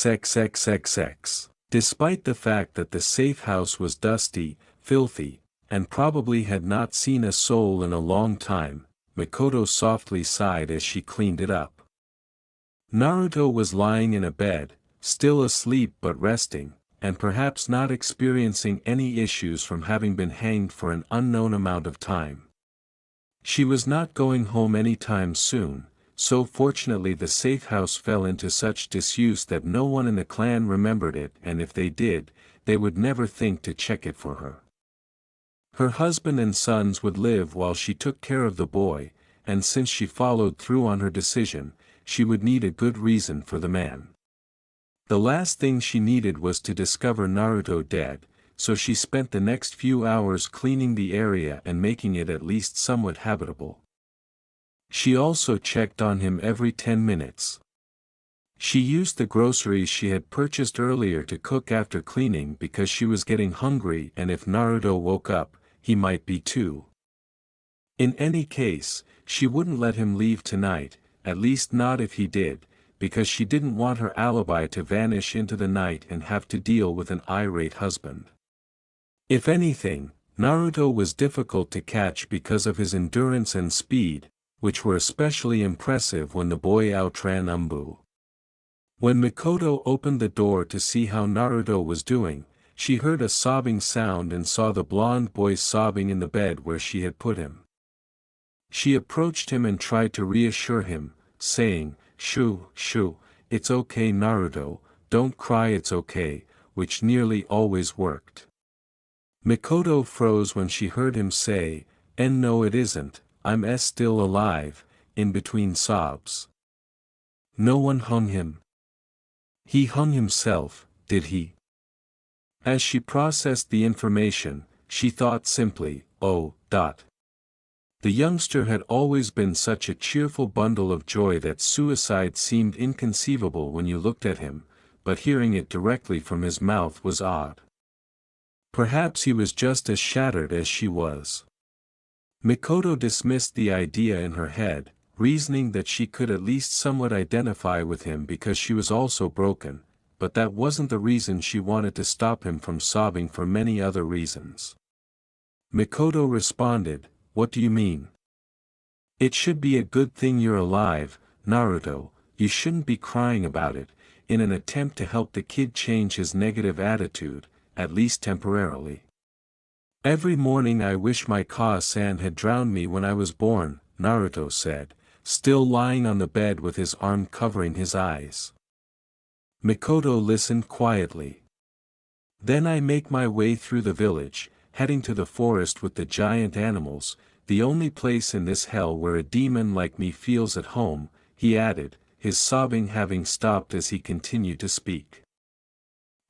XXXXXX. Despite the fact that the safe house was dusty, filthy, and probably had not seen a soul in a long time, Makoto softly sighed as she cleaned it up. Naruto was lying in a bed, still asleep but resting, and perhaps not experiencing any issues from having been hanged for an unknown amount of time. She was not going home anytime soon, so fortunately the safe house fell into such disuse that no one in the clan remembered it, and if they did, they would never think to check it for her. Her husband and sons would live while she took care of the boy, and since she followed through on her decision, she would need a good reason for the man. The last thing she needed was to discover Naruto dead, so she spent the next few hours cleaning the area and making it at least somewhat habitable. She also checked on him every 10 minutes. She used the groceries she had purchased earlier to cook after cleaning because she was getting hungry, and if Naruto woke up, he might be too. In any case, she wouldn't let him leave tonight, at least not if he did, because she didn't want her alibi to vanish into the night and have to deal with an irate husband. If anything, Naruto was difficult to catch because of his endurance and speed, which were especially impressive when the boy outran Umbu. When Mikoto opened the door to see how Naruto was doing, she heard a sobbing sound and saw the blonde boy sobbing in the bed where she had put him. She approached him and tried to reassure him, saying, "Shoo, shoo, it's okay Naruto, don't cry it's okay," which nearly always worked. Mikoto froze when she heard him say, "And no it isn't, I'm still alive," in between sobs. No one hung him. He hung himself, did he? As she processed the information, she thought simply, oh, dot. The youngster had always been such a cheerful bundle of joy that suicide seemed inconceivable when you looked at him, but hearing it directly from his mouth was odd. Perhaps he was just as shattered as she was. Mikoto dismissed the idea in her head, reasoning that she could at least somewhat identify with him because she was also broken, but that wasn't the reason she wanted to stop him from sobbing for many other reasons. Mikoto responded, "What do you mean? It should be a good thing you're alive, Naruto, you shouldn't be crying about it," in an attempt to help the kid change his negative attitude, at least temporarily. "Every morning I wish my Ka-san had drowned me when I was born," Naruto said, still lying on the bed with his arm covering his eyes. Mikoto listened quietly. "Then I make my way through the village, heading to the forest with the giant animals, the only place in this hell where a demon like me feels at home," he added, his sobbing having stopped as he continued to speak.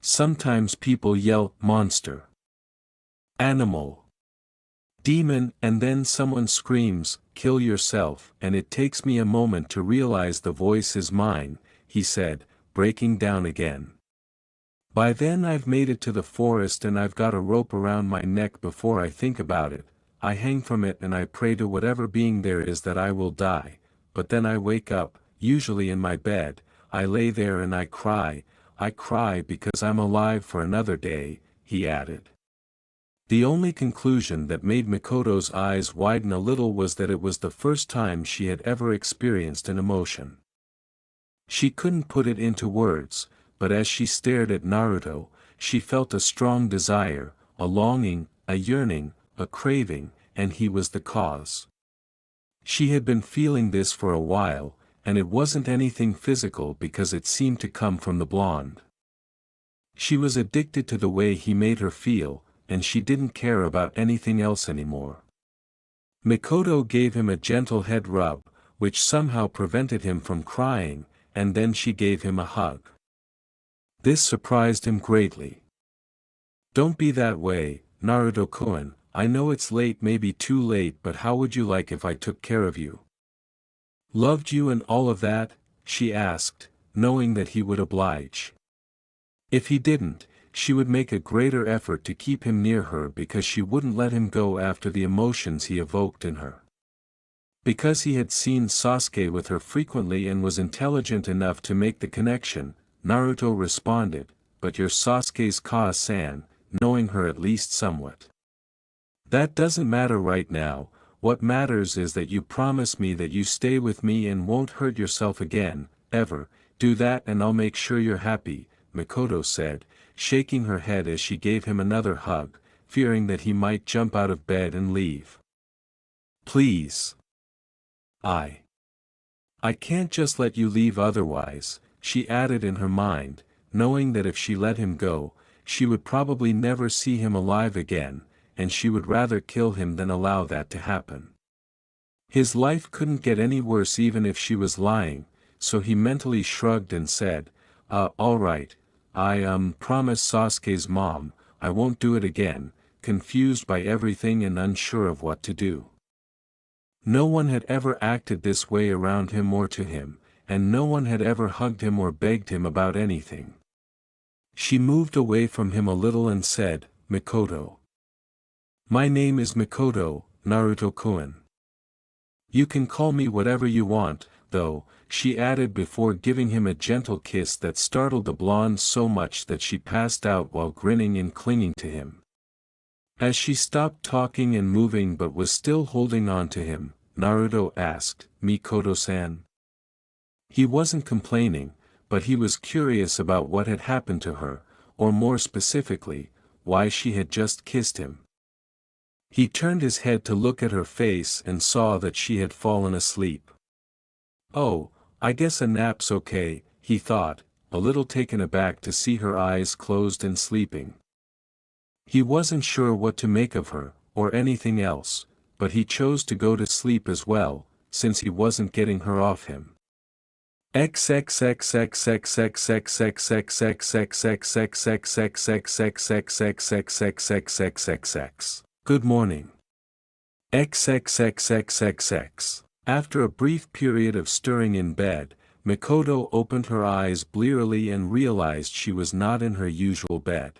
"Sometimes people yell, 'Monster!' 'Animal!' 'Demon!' and then someone screams, 'Kill yourself!' and it takes me a moment to realize the voice is mine," he said, breaking down again. "By then I've made it to the forest and I've got a rope around my neck before I think about it, I hang from it and I pray to whatever being there is that I will die, but then I wake up, usually in my bed, I lay there and I cry because I'm alive for another day," he added. The only conclusion that made Mikoto's eyes widen a little was that it was the first time she had ever experienced an emotion. She couldn't put it into words, but as she stared at Naruto, she felt a strong desire, a longing, a yearning, a craving, and he was the cause. She had been feeling this for a while, and it wasn't anything physical because it seemed to come from the blonde. She was addicted to the way he made her feel, and she didn't care about anything else anymore. Mikoto gave him a gentle head rub, which somehow prevented him from crying, and then she gave him a hug. This surprised him greatly. "Don't be that way, Naruto-kun, I know it's late, maybe too late, but how would you like if I took care of you? Loved you and all of that?" she asked, knowing that he would oblige. If he didn't, she would make a greater effort to keep him near her because she wouldn't let him go after the emotions he evoked in her. Because he had seen Sasuke with her frequently and was intelligent enough to make the connection, Naruto responded, "But you're Sasuke's Ka-san," knowing her at least somewhat. "That doesn't matter right now, what matters is that you promise me that you stay with me and won't hurt yourself again, ever, do that and I'll make sure you're happy," Mikoto said, shaking her head as she gave him another hug, fearing that he might jump out of bed and leave. "Please. I can't just let you leave otherwise," she added in her mind, knowing that if she let him go, she would probably never see him alive again, and she would rather kill him than allow that to happen. His life couldn't get any worse even if she was lying, so he mentally shrugged and said, all right, I promise Sasuke's mom, I won't do it again," confused by everything and unsure of what to do. No one had ever acted this way around him or to him, and no one had ever hugged him or begged him about anything. She moved away from him a little and said, "Mikoto. My name is Mikoto, Naruto-kun. You can call me whatever you want, though," she added before giving him a gentle kiss that startled the blonde so much that she passed out while grinning and clinging to him. As she stopped talking and moving but was still holding on to him, Naruto asked, "Mikoto-san?" He wasn't complaining, but he was curious about what had happened to her, or more specifically, why she had just kissed him. He turned his head to look at her face and saw that she had fallen asleep. "Oh, I guess a nap's okay," he thought, a little taken aback to see her eyes closed and sleeping. He wasn't sure what to make of her, or anything else, but he chose to go to sleep as well, since he wasn't getting her off him. Good morning. XXXXXXX. After a brief period of stirring in bed, Mikoto opened her eyes blearily and realized she was not in her usual bed.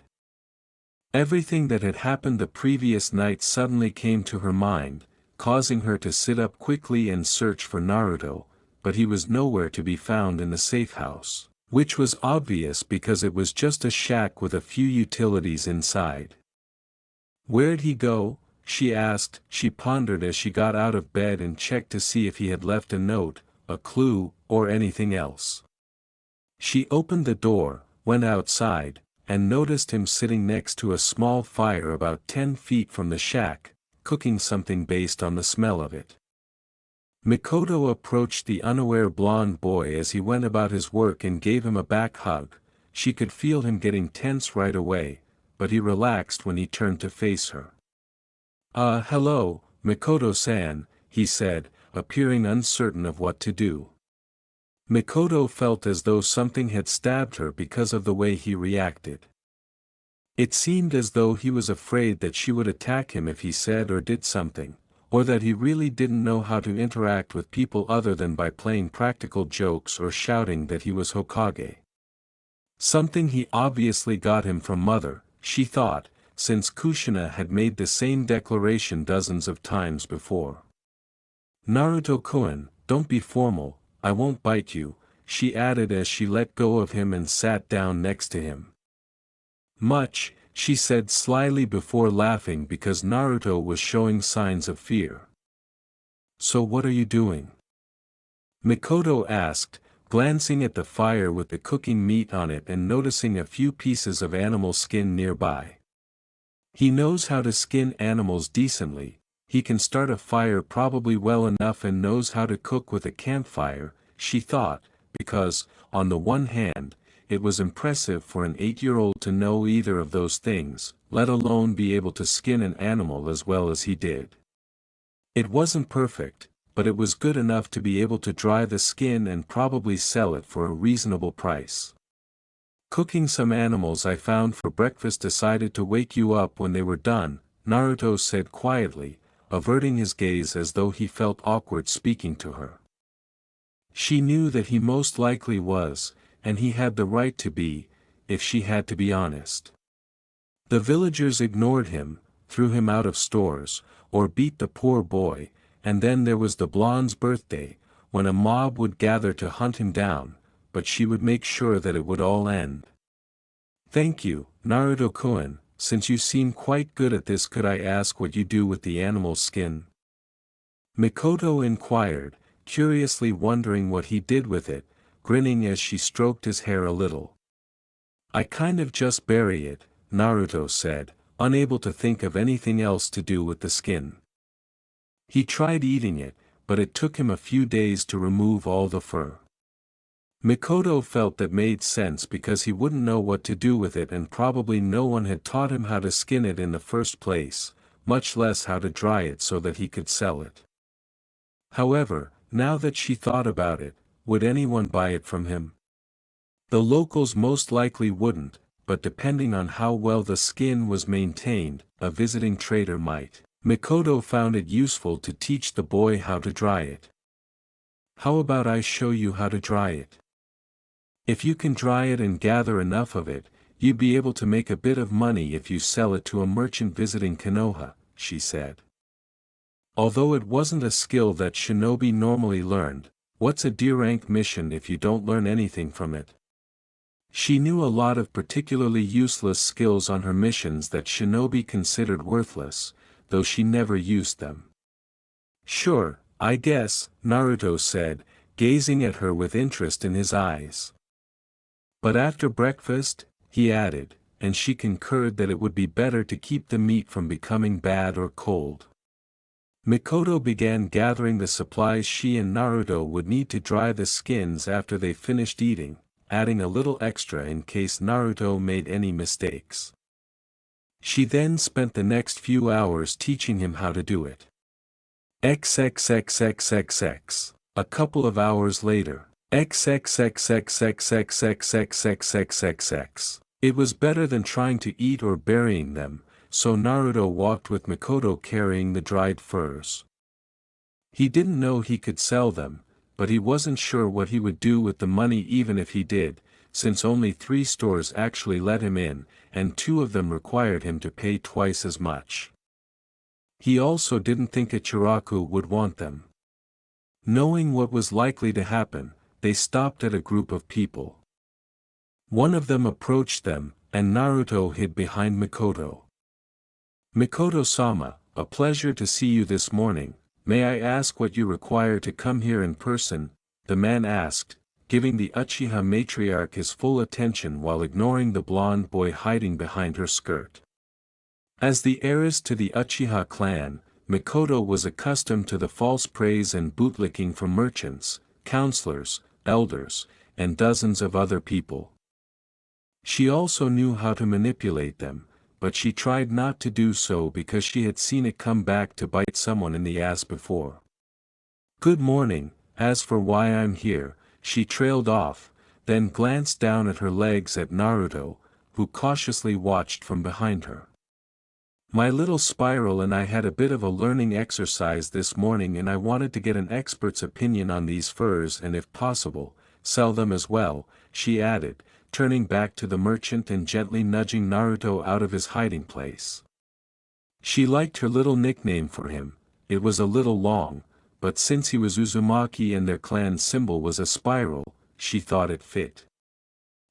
Everything that had happened the previous night suddenly came to her mind, causing her to sit up quickly and search for Naruto, but he was nowhere to be found in the safe house, which was obvious because it was just a shack with a few utilities inside. "Where'd he go?" she asked. She pondered as she got out of bed and checked to see if he had left a note, a clue, or anything else. She opened the door, went outside, and noticed him sitting next to a small fire about 10 feet from the shack, cooking something based on the smell of it. Mikoto approached the unaware blonde boy as he went about his work and gave him a back hug. She could feel him getting tense right away, but he relaxed when he turned to face her. Hello, Mikoto-san," he said, appearing uncertain of what to do. Mikoto felt as though something had stabbed her because of the way he reacted. It seemed as though he was afraid that she would attack him if he said or did something, or that he really didn't know how to interact with people other than by playing practical jokes or shouting that he was Hokage. Something he obviously got him from Mother, she thought, since Kushina had made the same declaration dozens of times before. "Naruto-kun, don't be formal, I won't bite you," she added as she let go of him and sat down next to him. "Much," she said slyly before laughing because Naruto was showing signs of fear. "So what are you doing?" Mikoto asked, glancing at the fire with the cooking meat on it and noticing a few pieces of animal skin nearby. He knows how to skin animals decently, he can start a fire probably well enough and knows how to cook with a campfire, she thought, because, on the one hand, it was impressive for an 8-year-old to know either of those things, let alone be able to skin an animal as well as he did. It wasn't perfect, but it was good enough to be able to dry the skin and probably sell it for a reasonable price. "Cooking some animals I found for breakfast decided to wake you up when they were done," Naruto said quietly, averting his gaze as though he felt awkward speaking to her. She knew that he most likely was, and he had the right to be, if she had to be honest. The villagers ignored him, threw him out of stores, or beat the poor boy, and then there was the blonde's birthday, when a mob would gather to hunt him down, but she would make sure that it would all end. "Thank you, Naruto-kun, since you seem quite good at this, could I ask what you do with the animal's skin?" Mikoto inquired, curiously wondering what he did with it, grinning as she stroked his hair a little. "I kind of just bury it," Naruto said, unable to think of anything else to do with the skin. He tried eating it, but it took him a few days to remove all the fur. Mikoto felt that made sense because he wouldn't know what to do with it and probably no one had taught him how to skin it in the first place, much less how to dry it so that he could sell it. However, now that she thought about it, would anyone buy it from him? The locals most likely wouldn't, but depending on how well the skin was maintained, a visiting trader might. Mikoto found it useful to teach the boy how to dry it. "How about I show you how to dry it? If you can dry it and gather enough of it, you'd be able to make a bit of money if you sell it to a merchant visiting Konoha," she said. Although it wasn't a skill that shinobi normally learned, what's a D-rank mission if you don't learn anything from it? She knew a lot of particularly useless skills on her missions that shinobi considered worthless, though she never used them. Sure, I guess, Naruto said, gazing at her with interest in his eyes. But after breakfast, he added, and she concurred that it would be better to keep the meat from becoming bad or cold. Mikoto began gathering the supplies she and Naruto would need to dry the skins after they finished eating, adding a little extra in case Naruto made any mistakes. She then spent the next few hours teaching him how to do it. XXXXXX. A couple of hours later. XXXXXXXXXXXXXX. It was better than trying to eat or burying them, so Naruto walked with Mikoto carrying the dried furs. He didn't know he could sell them, but he wasn't sure what he would do with the money even if he did, since only 3 stores actually let him in, and 2 of them required him to pay twice as much. He also didn't think Ichiraku would want them. Knowing what was likely to happen, they stopped at a group of people. One of them approached them, and Naruto hid behind Mikoto. Mikoto-sama, a pleasure to see you this morning. May I ask what you require to come here in person? The man asked, giving the Uchiha matriarch his full attention while ignoring the blonde boy hiding behind her skirt. As the heiress to the Uchiha clan, Mikoto was accustomed to the false praise and bootlicking from merchants, counselors, elders, and dozens of other people. She also knew how to manipulate them, but she tried not to do so because she had seen it come back to bite someone in the ass before. Good morning, as for why I'm here, she trailed off, then glanced down at her legs at Naruto, who cautiously watched from behind her. My little spiral and I had a bit of a learning exercise this morning and I wanted to get an expert's opinion on these furs and if possible, sell them as well, she added, turning back to the merchant and gently nudging Naruto out of his hiding place. She liked her little nickname for him. It was a little long, but since he was Uzumaki and their clan symbol was a spiral, she thought it fit.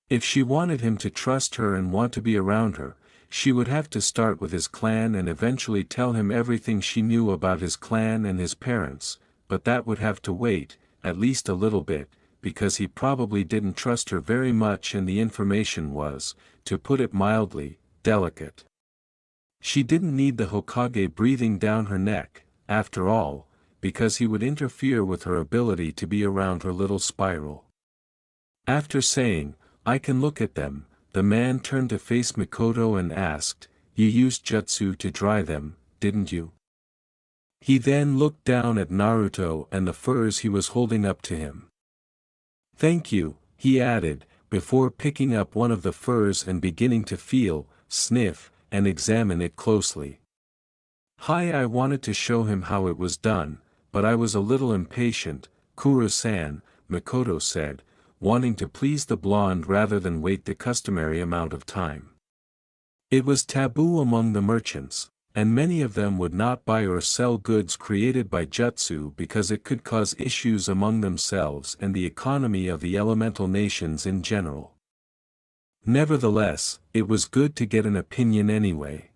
If she wanted him to trust her and want to be around her, she would have to start with his clan and eventually tell him everything she knew about his clan and his parents, but that would have to wait, at least a little bit, because he probably didn't trust her very much and the information was, to put it mildly, delicate. She didn't need the Hokage breathing down her neck, after all, because he would interfere with her ability to be around her little spiral. After saying, I can look at them, the man turned to face Mikoto and asked, you used jutsu to dry them, didn't you? He then looked down at Naruto and the furs he was holding up to him. Thank you, he added, before picking up one of the furs and beginning to feel, sniff, and examine it closely. I wanted to show him how it was done, but I was a little impatient, Kuro-san, Mikoto said, wanting to please the blonde rather than wait the customary amount of time. It was taboo among the merchants, and many of them would not buy or sell goods created by jutsu because it could cause issues among themselves and the economy of the elemental nations in general. Nevertheless, it was good to get an opinion anyway.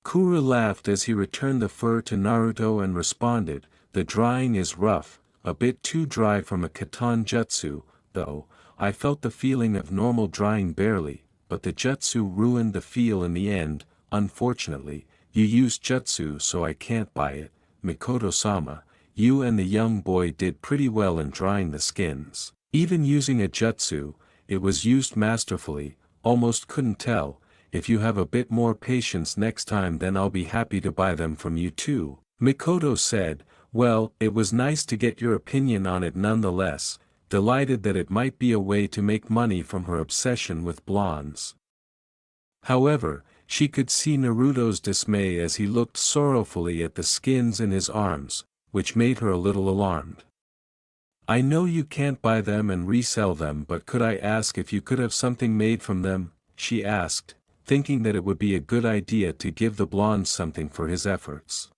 Kuro laughed as he returned the fur to Naruto and responded, the drying is rough, a bit too dry from a katan jutsu, though. I felt the feeling of normal drying barely, but the jutsu ruined the feel in the end. Unfortunately, you used jutsu so I can't buy it. Mikoto-sama, you and the young boy did pretty well in drying the skins. Even using a jutsu, it was used masterfully, almost couldn't tell. If you have a bit more patience next time then I'll be happy to buy them from you too. Mikoto said, well, it was nice to get your opinion on it nonetheless, delighted that it might be a way to make money from her obsession with blondes. However, she could see Naruto's dismay as he looked sorrowfully at the skins in his arms, which made her a little alarmed. I know you can't buy them and resell them, but could I ask if you could have something made from them? She asked, thinking that it would be a good idea to give the blonde something for his efforts.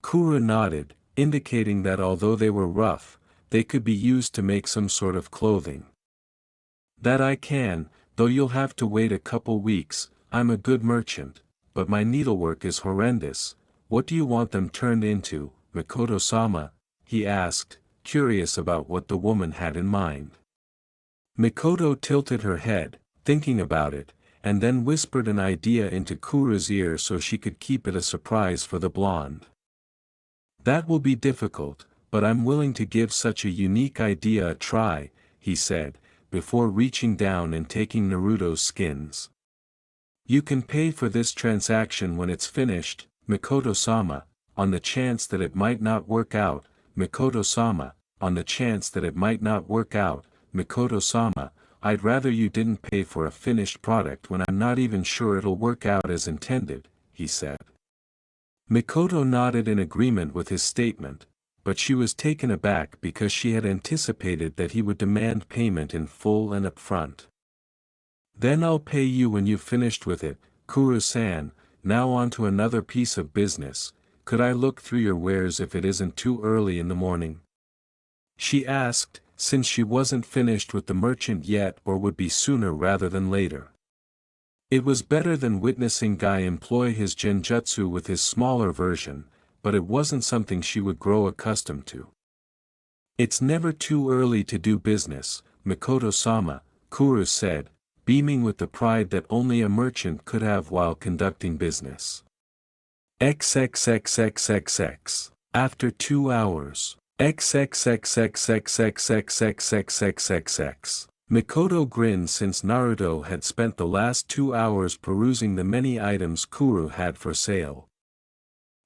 Kuro nodded, indicating that although they were rough, they could be used to make some sort of clothing. That I can, though you'll have to wait a couple weeks. I'm a good merchant, but my needlework is horrendous. What do you want them turned into, Mikoto-sama? He asked, curious about what the woman had in mind. Mikoto tilted her head, thinking about it, and then whispered an idea into Kuru's ear so she could keep it a surprise for the blonde. That will be difficult, but I'm willing to give such a unique idea a try, he said, before reaching down and taking Naruto's skins. You can pay for this transaction when it's finished, Mikoto-sama, on the chance that it might not work out, Mikoto-sama, on the chance that it might not work out, Mikoto-sama. I'd rather you didn't pay for a finished product when I'm not even sure it'll work out as intended, he said. Mikoto nodded in agreement with his statement, but she was taken aback because she had anticipated that he would demand payment in full and upfront. Then I'll pay you when you've finished with it, Kuru-san. Now on to another piece of business. Could I look through your wares if it isn't too early in the morning? She asked, since she wasn't finished with the merchant yet or would be sooner rather than later. It was better than witnessing Guy employ his genjutsu with his smaller version, but it wasn't something she would grow accustomed to. It's never too early to do business, Mikoto-sama, Kuru said, beaming with the pride that only a merchant could have while conducting business. XXXXXX. After 2 hours. XXXXXXXXXXXX. Mikoto grinned since Naruto had spent the last 2 hours perusing the many items Kuru had for sale.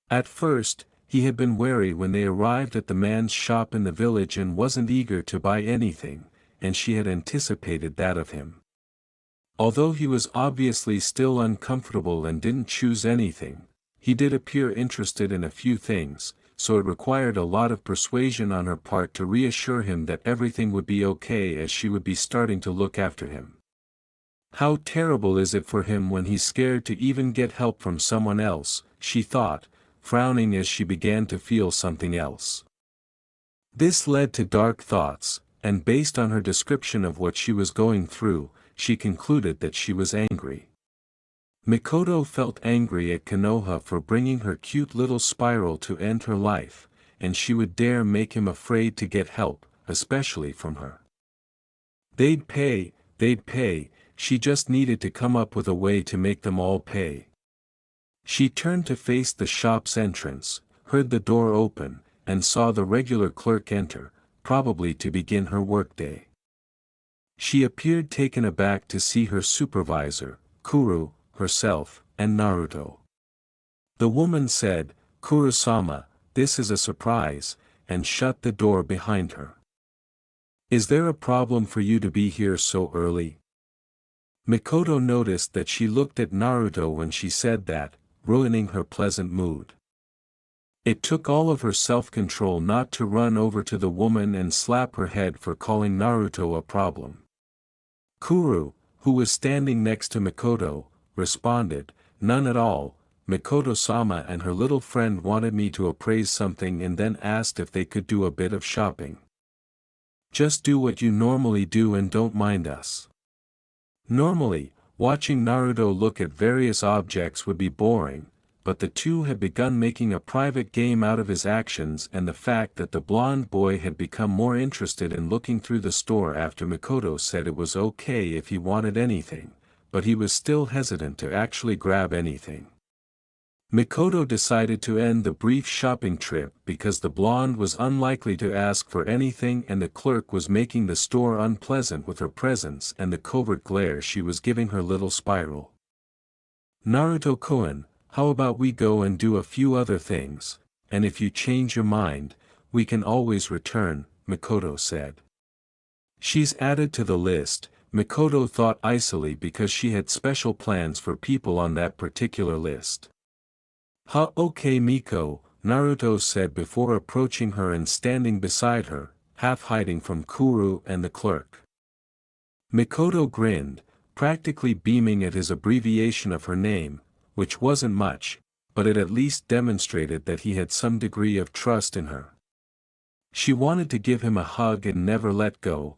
At first, he had been wary when they arrived at the man's shop in the village and wasn't eager to buy anything, and she had anticipated that of him. Although he was obviously still uncomfortable and didn't choose anything, he did appear interested in a few things, so it required a lot of persuasion on her part to reassure him that everything would be okay as she would be starting to look after him. How terrible is it for him when he's scared to even get help from someone else, she thought, frowning as she began to feel something else. This led to dark thoughts, and based on her description of what she was going through, she concluded that she was angry. Mikoto felt angry at Konoha for bringing her cute little spiral to end her life, and she would dare make him afraid to get help, especially from her. They'd pay, she just needed to come up with a way to make them all pay. She turned to face the shop's entrance, heard the door open, and saw the regular clerk enter, probably to begin her workday. She appeared taken aback to see her supervisor, Kuru, herself, and Naruto. The woman said, "Kuru-sama, this is a surprise," and shut the door behind her. "Is there a problem for you to be here so early?" Mikoto noticed that she looked at Naruto when she said that, ruining her pleasant mood. It took all of her self-control not to run over to the woman and slap her head for calling Naruto a problem. Kuru, who was standing next to Mikoto, responded, "None at all. Mikoto-sama and her little friend wanted me to appraise something and then asked if they could do a bit of shopping. Just do what you normally do and don't mind us." Normally, watching Naruto look at various objects would be boring, but the two had begun making a private game out of his actions, and the fact that the blonde boy had become more interested in looking through the store after Mikoto said it was okay if he wanted anything, but he was still hesitant to actually grab anything. Mikoto decided to end the brief shopping trip because the blonde was unlikely to ask for anything and the clerk was making the store unpleasant with her presence and the covert glare she was giving her little spiral. "Naruto-kun, how about we go and do a few other things, and if you change your mind, we can always return," Mikoto said. She's added to the list, Mikoto thought icily because she had special plans for people on that particular list. Okay Miko," Naruto said before approaching her and standing beside her, half hiding from Kuru and the clerk. Mikoto grinned, practically beaming at his abbreviation of her name, which wasn't much, but it at least demonstrated that he had some degree of trust in her. She wanted to give him a hug and never let go,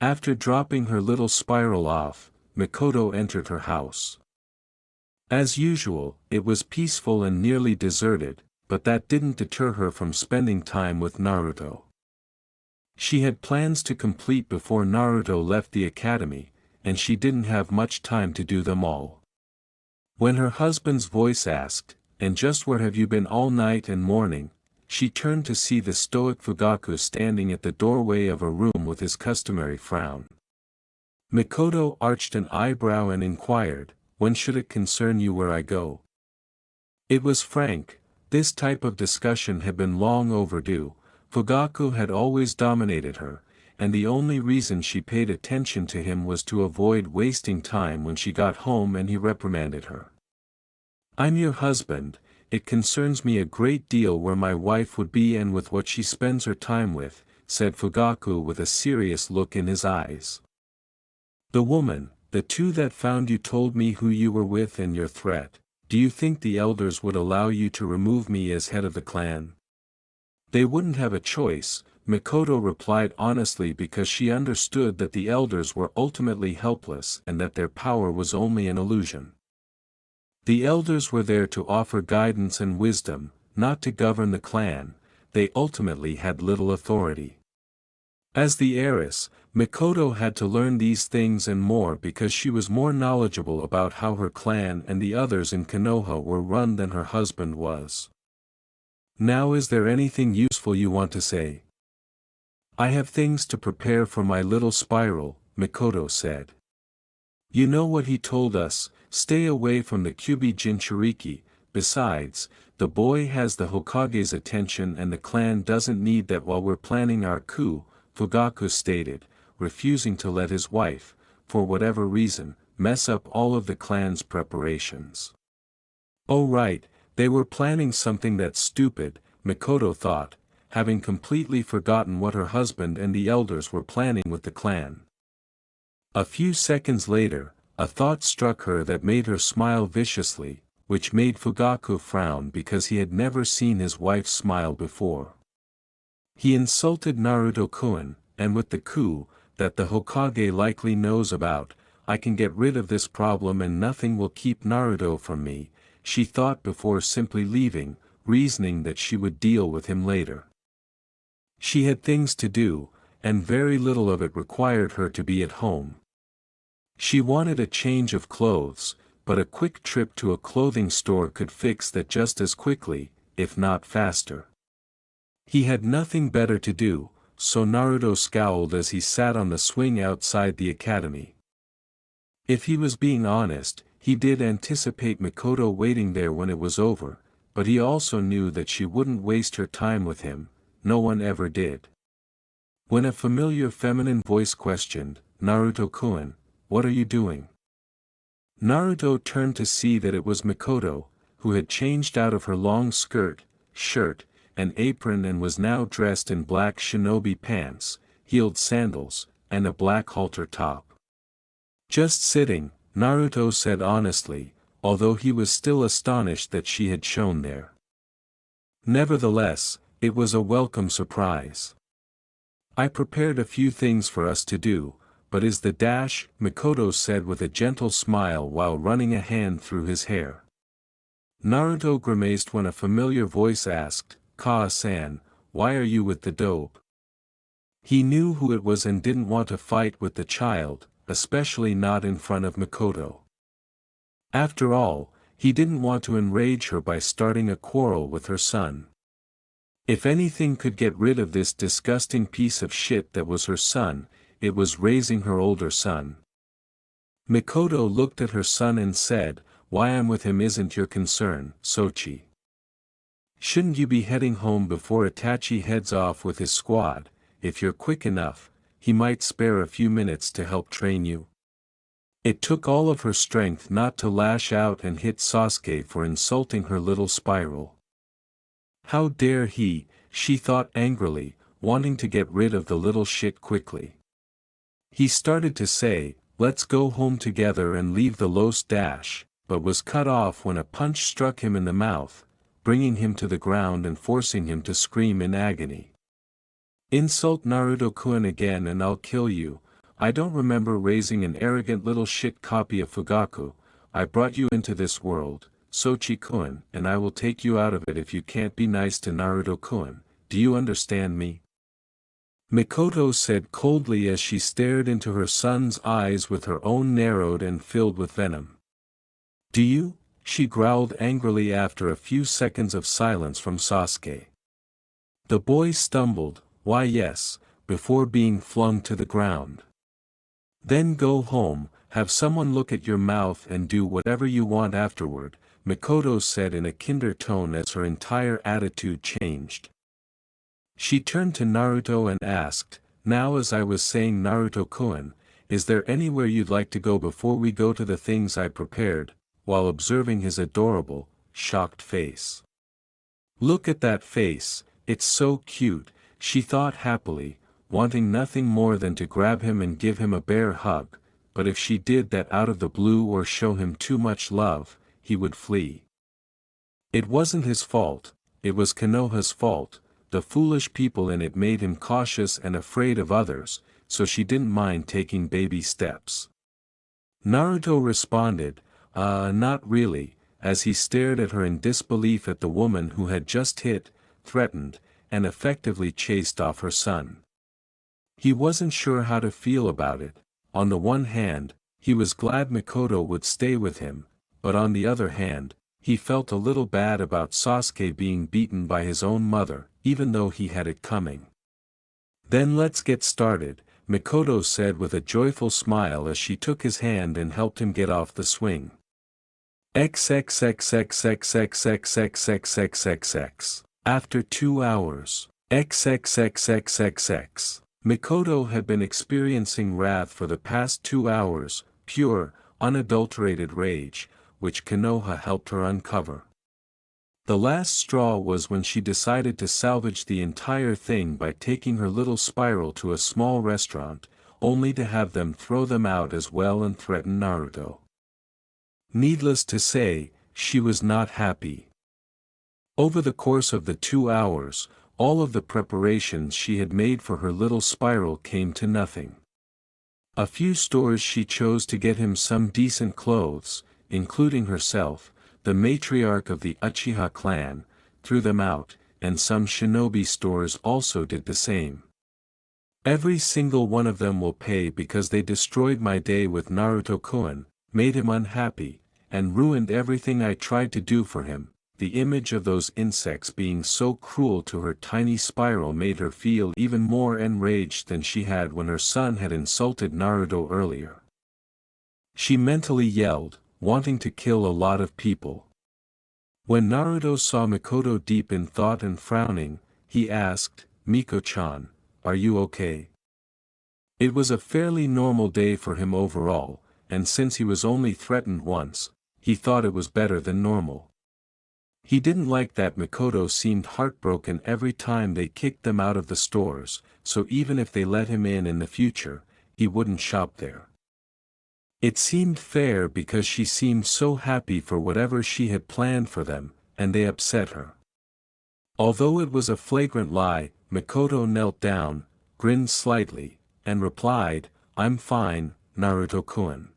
After dropping her little spiral off, Mikoto entered her house. As usual, it was peaceful and nearly deserted, but that didn't deter her from spending time with Naruto. She had plans to complete before Naruto left the academy, and she didn't have much time to do them all. When her husband's voice asked, "And just where have you been all night and morning?" she turned to see the stoic Fugaku standing at the doorway of a room with his customary frown. Mikoto arched an eyebrow and inquired, "When should it concern you where I go?" It was frank. This type of discussion had been long overdue. Fugaku had always dominated her, and the only reason she paid attention to him was to avoid wasting time when she got home, and he reprimanded her. "I'm your husband. It concerns me a great deal where my wife would be and with what she spends her time with," said Fugaku with a serious look in his eyes. "The woman, the two that found you told me who you were with and your threat. Do you think the elders would allow you to remove me as head of the clan?" "They wouldn't have a choice," Mikoto replied honestly, because she understood that the elders were ultimately helpless and that their power was only an illusion. The elders were there to offer guidance and wisdom, not to govern the clan. They ultimately had little authority. As the heiress, Mikoto had to learn these things and more because she was more knowledgeable about how her clan and the others in Konoha were run than her husband was. "Now, is there anything useful you want to say?" "I have things to prepare for my little spiral," Mikoto said. "You know what he told us, stay away from the Kyuubi Jinchuriki. Besides, the boy has the Hokage's attention and the clan doesn't need that while we're planning our coup," Fugaku stated, refusing to let his wife, for whatever reason, mess up all of the clan's preparations. "Oh right, they were planning something that's stupid," Mikoto thought, having completely forgotten what her husband and the elders were planning with the clan. A few seconds later, a thought struck her that made her smile viciously, which made Fugaku frown because he had never seen his wife smile before. He insulted Naruto-kun, and with the coup that the Hokage likely knows about, I can get rid of this problem and nothing will keep Naruto from me, she thought before simply leaving, reasoning that she would deal with him later. She had things to do, and very little of it required her to be at home. She wanted a change of clothes, but a quick trip to a clothing store could fix that just as quickly, if not faster. He had nothing better to do, so Naruto scowled as he sat on the swing outside the academy. If he was being honest, he did anticipate Mikoto waiting there when it was over, but he also knew that she wouldn't waste her time with him. No one ever did. When a familiar feminine voice questioned, "Naruto-kun, what are you doing?" Naruto turned to see that it was Mikoto, who had changed out of her long skirt, shirt, and apron and was now dressed in black shinobi pants, heeled sandals, and a black halter top. "Just sitting," Naruto said honestly, although he was still astonished that she had shown there. Nevertheless, it was a welcome surprise. "I prepared a few things for us to do, but is the dash," Mikoto said with a gentle smile while running a hand through his hair. Naruto grimaced when a familiar voice asked, "Kaa-san, why are you with the dope?" He knew who it was and didn't want to fight with the child, especially not in front of Mikoto. After all, he didn't want to enrage her by starting a quarrel with her son. If anything could get rid of this disgusting piece of shit that was her son, it was raising her older son. Mikoto looked at her son and said, "Why I'm with him isn't your concern, Sochi. Shouldn't you be heading home before Itachi heads off with his squad? If you're quick enough, he might spare a few minutes to help train you." It took all of her strength not to lash out and hit Sasuke for insulting her little spiral. How dare he, she thought angrily, wanting to get rid of the little shit quickly. He started to say, "Let's go home together and leave the Los Dash," but was cut off when a punch struck him in the mouth, bringing him to the ground and forcing him to scream in agony. "Insult Naruto-kun again and I'll kill you. I don't remember raising an arrogant little shit copy of Fugaku. I brought you into this world, Sochi-kun, and I will take you out of it if you can't be nice to Naruto-kun. Do you understand me?" Mikoto said coldly as she stared into her son's eyes with her own narrowed and filled with venom. "Do you?" she growled angrily after a few seconds of silence from Sasuke. The boy stumbled, "Why yes," before being flung to the ground. "Then go home, have someone look at your mouth and do whatever you want afterward," Mikoto said in a kinder tone as her entire attitude changed. She turned to Naruto and asked, "Now as I was saying Naruto-kun, is there anywhere you'd like to go before we go to the things I prepared?" while observing his adorable, shocked face. "Look at that face, it's so cute," she thought happily, wanting nothing more than to grab him and give him a bear hug, but if she did that out of the blue or show him too much love, he would flee. It wasn't his fault, it was Konoha's fault. The foolish people in it made him cautious and afraid of others, so she didn't mind taking baby steps. Naruto responded, not really," as he stared at her in disbelief at the woman who had just hit, threatened, and effectively chased off her son. He wasn't sure how to feel about it. On the one hand, he was glad Mikoto would stay with him, but on the other hand, he felt a little bad about Sasuke being beaten by his own mother, even though he had it coming. "Then let's get started," Mikoto said with a joyful smile as she took his hand and helped him get off the swing. XXXXXXXXXXXX. After 2 hours. XXXXXXX. Mikoto had been experiencing wrath for the past 2 hours, pure, unadulterated rage, which Konoha helped her uncover. The last straw was when she decided to salvage the entire thing by taking her little spiral to a small restaurant, only to have them throw them out as well and threaten Naruto. Needless to say, she was not happy. Over the course of the 2 hours, all of the preparations she had made for her little spiral came to nothing. A few stores she chose to get him some decent clothes, including herself, the matriarch of the Uchiha clan, threw them out, and some shinobi stores also did the same. "Every single one of them will pay because they destroyed my day with Naruto-kun, made him unhappy, and ruined everything I tried to do for him." The image of those insects being so cruel to her tiny spiral made her feel even more enraged than she had when her son had insulted Naruto earlier. She mentally yelled, wanting to kill a lot of people. When Naruto saw Mikoto deep in thought and frowning, he asked, "Miko-chan, are you okay?" It was a fairly normal day for him overall, and since he was only threatened once, he thought it was better than normal. He didn't like that Mikoto seemed heartbroken every time they kicked them out of the stores, so even if they let him in the future, he wouldn't shop there. It seemed fair because she seemed so happy for whatever she had planned for them, and they upset her. Although it was a flagrant lie, Mikoto knelt down, grinned slightly, and replied, "I'm fine, Naruto-kun."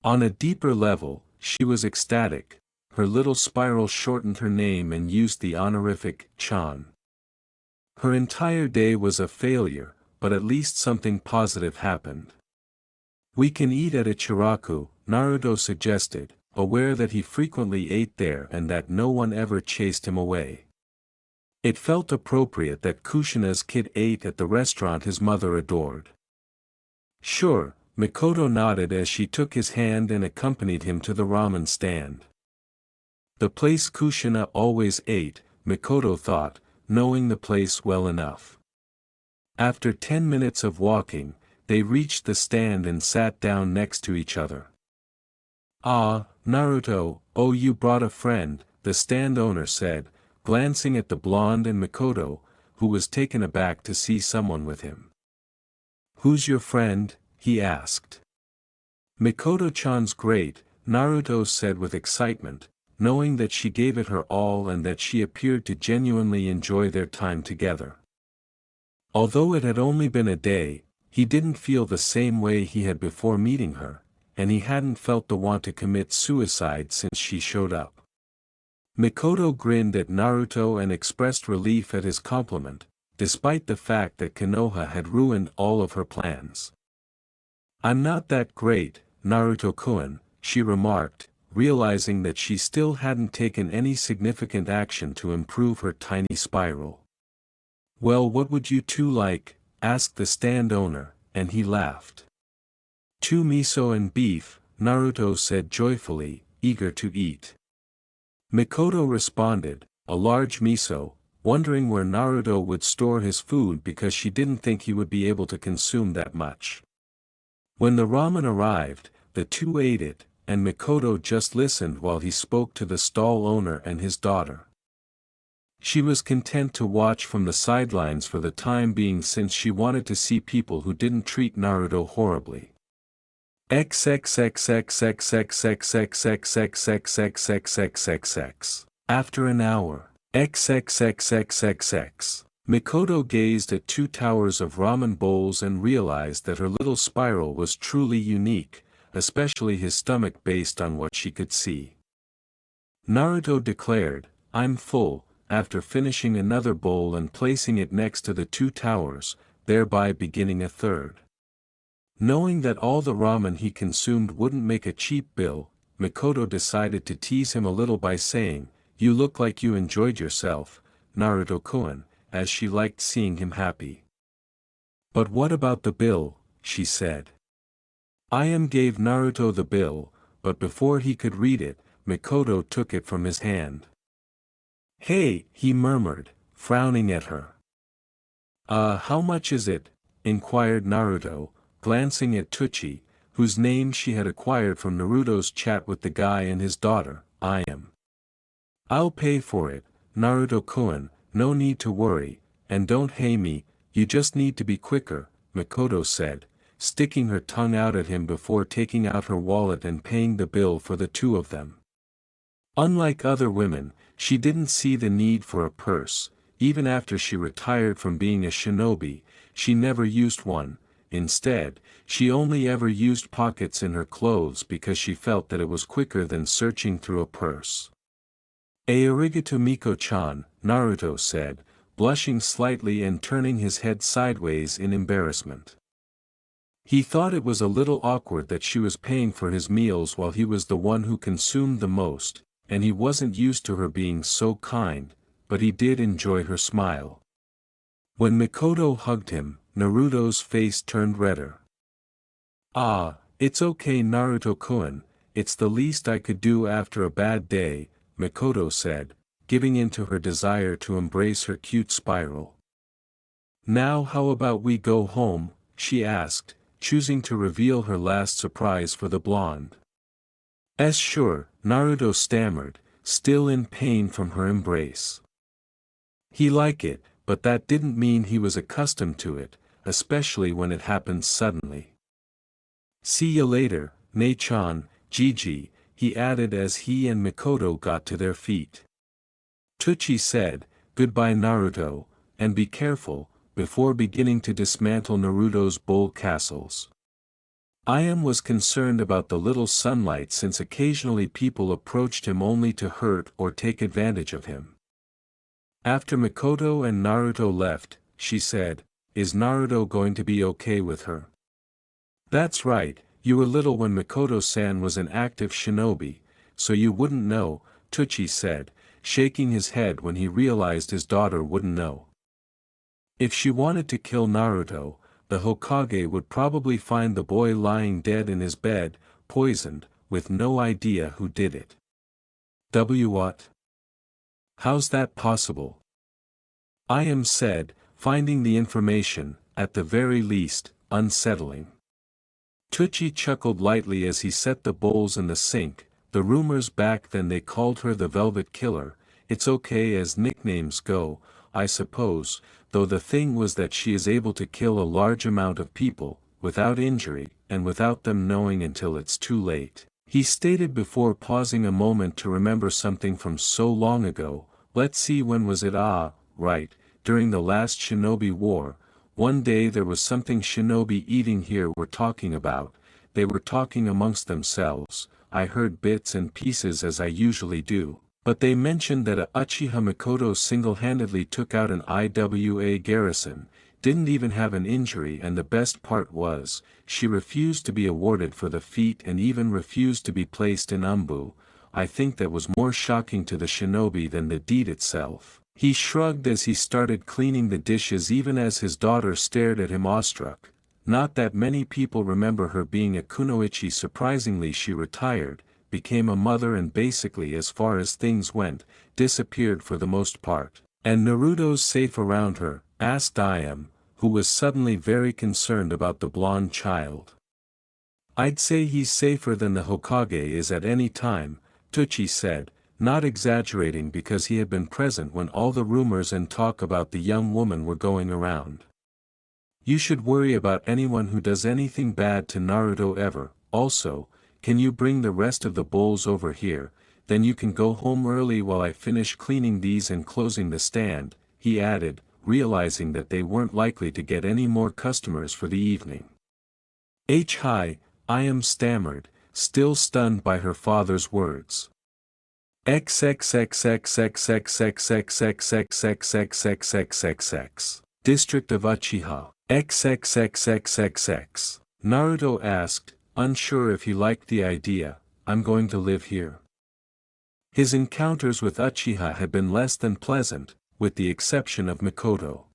On a deeper level, she was ecstatic. Her little spiral shortened her name and used the honorific "chan." Her entire day was a failure, but at least something positive happened. "We can eat at Ichiraku," Naruto suggested, aware that he frequently ate there and that no one ever chased him away. It felt appropriate that Kushina's kid ate at the restaurant his mother adored. "Sure," Mikoto nodded as she took his hand and accompanied him to the ramen stand. The place Kushina always ate, Mikoto thought, knowing the place well enough. After 10 minutes of walking, they reached the stand and sat down next to each other. "Ah, Naruto, oh you brought a friend," the stand owner said, glancing at the blonde and Mikoto, who was taken aback to see someone with him. "Who's your friend?" he asked. "Mikoto-chan's great," Naruto said with excitement, knowing that she gave it her all and that she appeared to genuinely enjoy their time together. Although it had only been a day, he didn't feel the same way he had before meeting her, and he hadn't felt the want to commit suicide since she showed up. Mikoto grinned at Naruto and expressed relief at his compliment, despite the fact that Konoha had ruined all of her plans. "I'm not that great, Naruto-kun," she remarked, realizing that she still hadn't taken any significant action to improve her tiny spiral. "Well, what would you two like?" asked the stand owner, and he laughed. "Two miso and beef," Naruto said joyfully, eager to eat. Mikoto responded, a large miso, wondering where Naruto would store his food because she didn't think he would be able to consume that much. When the ramen arrived, the two ate it, and Mikoto just listened while he spoke to the stall owner and his daughter. She was content to watch from the sidelines for the time being since she wanted to see people who didn't treat Naruto horribly. XXXXXXXXXXXXXXXXXXX. After an hour. XXXXXXX. Mikoto gazed at two towers of ramen bowls and realized that her little spiral was truly unique, especially his stomach based on what she could see. Naruto declared, "I'm full," after finishing another bowl and placing it next to the two towers, thereby beginning a third. Knowing that all the ramen he consumed wouldn't make a cheap bill, Mikoto decided to tease him a little by saying, "You look like you enjoyed yourself, Naruto-kun," as she liked seeing him happy. "But what about the bill?" she said. Ayam gave Naruto the bill, but before he could read it, Mikoto took it from his hand. "Hey," he murmured, frowning at her. How much is it?" inquired Naruto, glancing at Tsuchi, whose name she had acquired from Naruto's chat with the guy and his daughter, Ayam. "I'll pay for it, Naruto-kun, no need to worry, and don't hate me, you just need to be quicker," Mikoto said, sticking her tongue out at him before taking out her wallet and paying the bill for the two of them. Unlike other women, she didn't see the need for a purse. Even after she retired from being a shinobi, she never used one. Instead, she only ever used pockets in her clothes because she felt that it was quicker than searching through a purse. "Arigato Miko-chan," Naruto said, blushing slightly and turning his head sideways in embarrassment. He thought it was a little awkward that she was paying for his meals while he was the one who consumed the most, and he wasn't used to her being so kind, but he did enjoy her smile. When Mikoto hugged him, Naruto's face turned redder. "Ah, it's okay Naruto-kun, it's the least I could do after a bad day," Mikoto said, giving in to her desire to embrace her cute spiral. "Now how about we go home?" she asked, choosing to reveal her last surprise for the blonde. Sure," Naruto stammered, still in pain from her embrace. He liked it, but that didn't mean he was accustomed to it, especially when it happened suddenly. "See you later, Nei-chan, Gigi," he added as he and Mikoto got to their feet. Tsuchi said, "Goodbye Naruto, and be careful," before beginning to dismantle Naruto's bowl castles. Ayam was concerned about the little sunlight since occasionally people approached him only to hurt or take advantage of him. After Mikoto and Naruto left, she said, "Is Naruto going to be okay with her?" "That's right, you were little when Mikoto-san was an active shinobi, so you wouldn't know," Tsuchi said, shaking his head when he realized his daughter wouldn't know. If she wanted to kill Naruto, the Hokage would probably find the boy lying dead in his bed, poisoned, with no idea who did it. What? How's that possible? Ayam said, finding the information, at the very least, unsettling. Tsuchi chuckled lightly as he set the bowls in the sink. The rumors back then they called her the Velvet Killer. It's okay as nicknames go, I suppose, though the thing was that she is able to kill a large amount of people, without injury, and without them knowing until it's too late. He stated before pausing a moment to remember something from so long ago. Let's see, when was it? Right, during the last Shinobi War. One day there was something Shinobi eating here were talking about. They were talking amongst themselves. I heard bits and pieces as I usually do. But they mentioned that Uchiha Mikoto single-handedly took out an IWA garrison, didn't even have an injury, and the best part was, she refused to be awarded for the feat and even refused to be placed in Umbu. I think that was more shocking to the shinobi than the deed itself. He shrugged as he started cleaning the dishes even as his daughter stared at him awestruck. Not that many people remember her being a kunoichi. Surprisingly she retired, became a mother and basically as far as things went, disappeared for the most part. "And Naruto's safe around her?" asked I.M., who was suddenly very concerned about the blonde child. "I'd say he's safer than the Hokage is at any time," Tucci said, not exaggerating because he had been present when all the rumors and talk about the young woman were going around. "You should worry about anyone who does anything bad to Naruto ever. Also, can you bring the rest of the bowls over here, then you can go home early while I finish cleaning these and closing the stand," he added, realizing that they weren't likely to get any more customers for the evening. Hi, I.M. stammered, still stunned by her father's words. XXXXXXXXXXXXXXXXXXX. District of Uchiha. XXXXXXX. Naruto asked, unsure if he liked the idea. "I'm going to live here." His encounters with Uchiha had been less than pleasant, with the exception of Mikoto.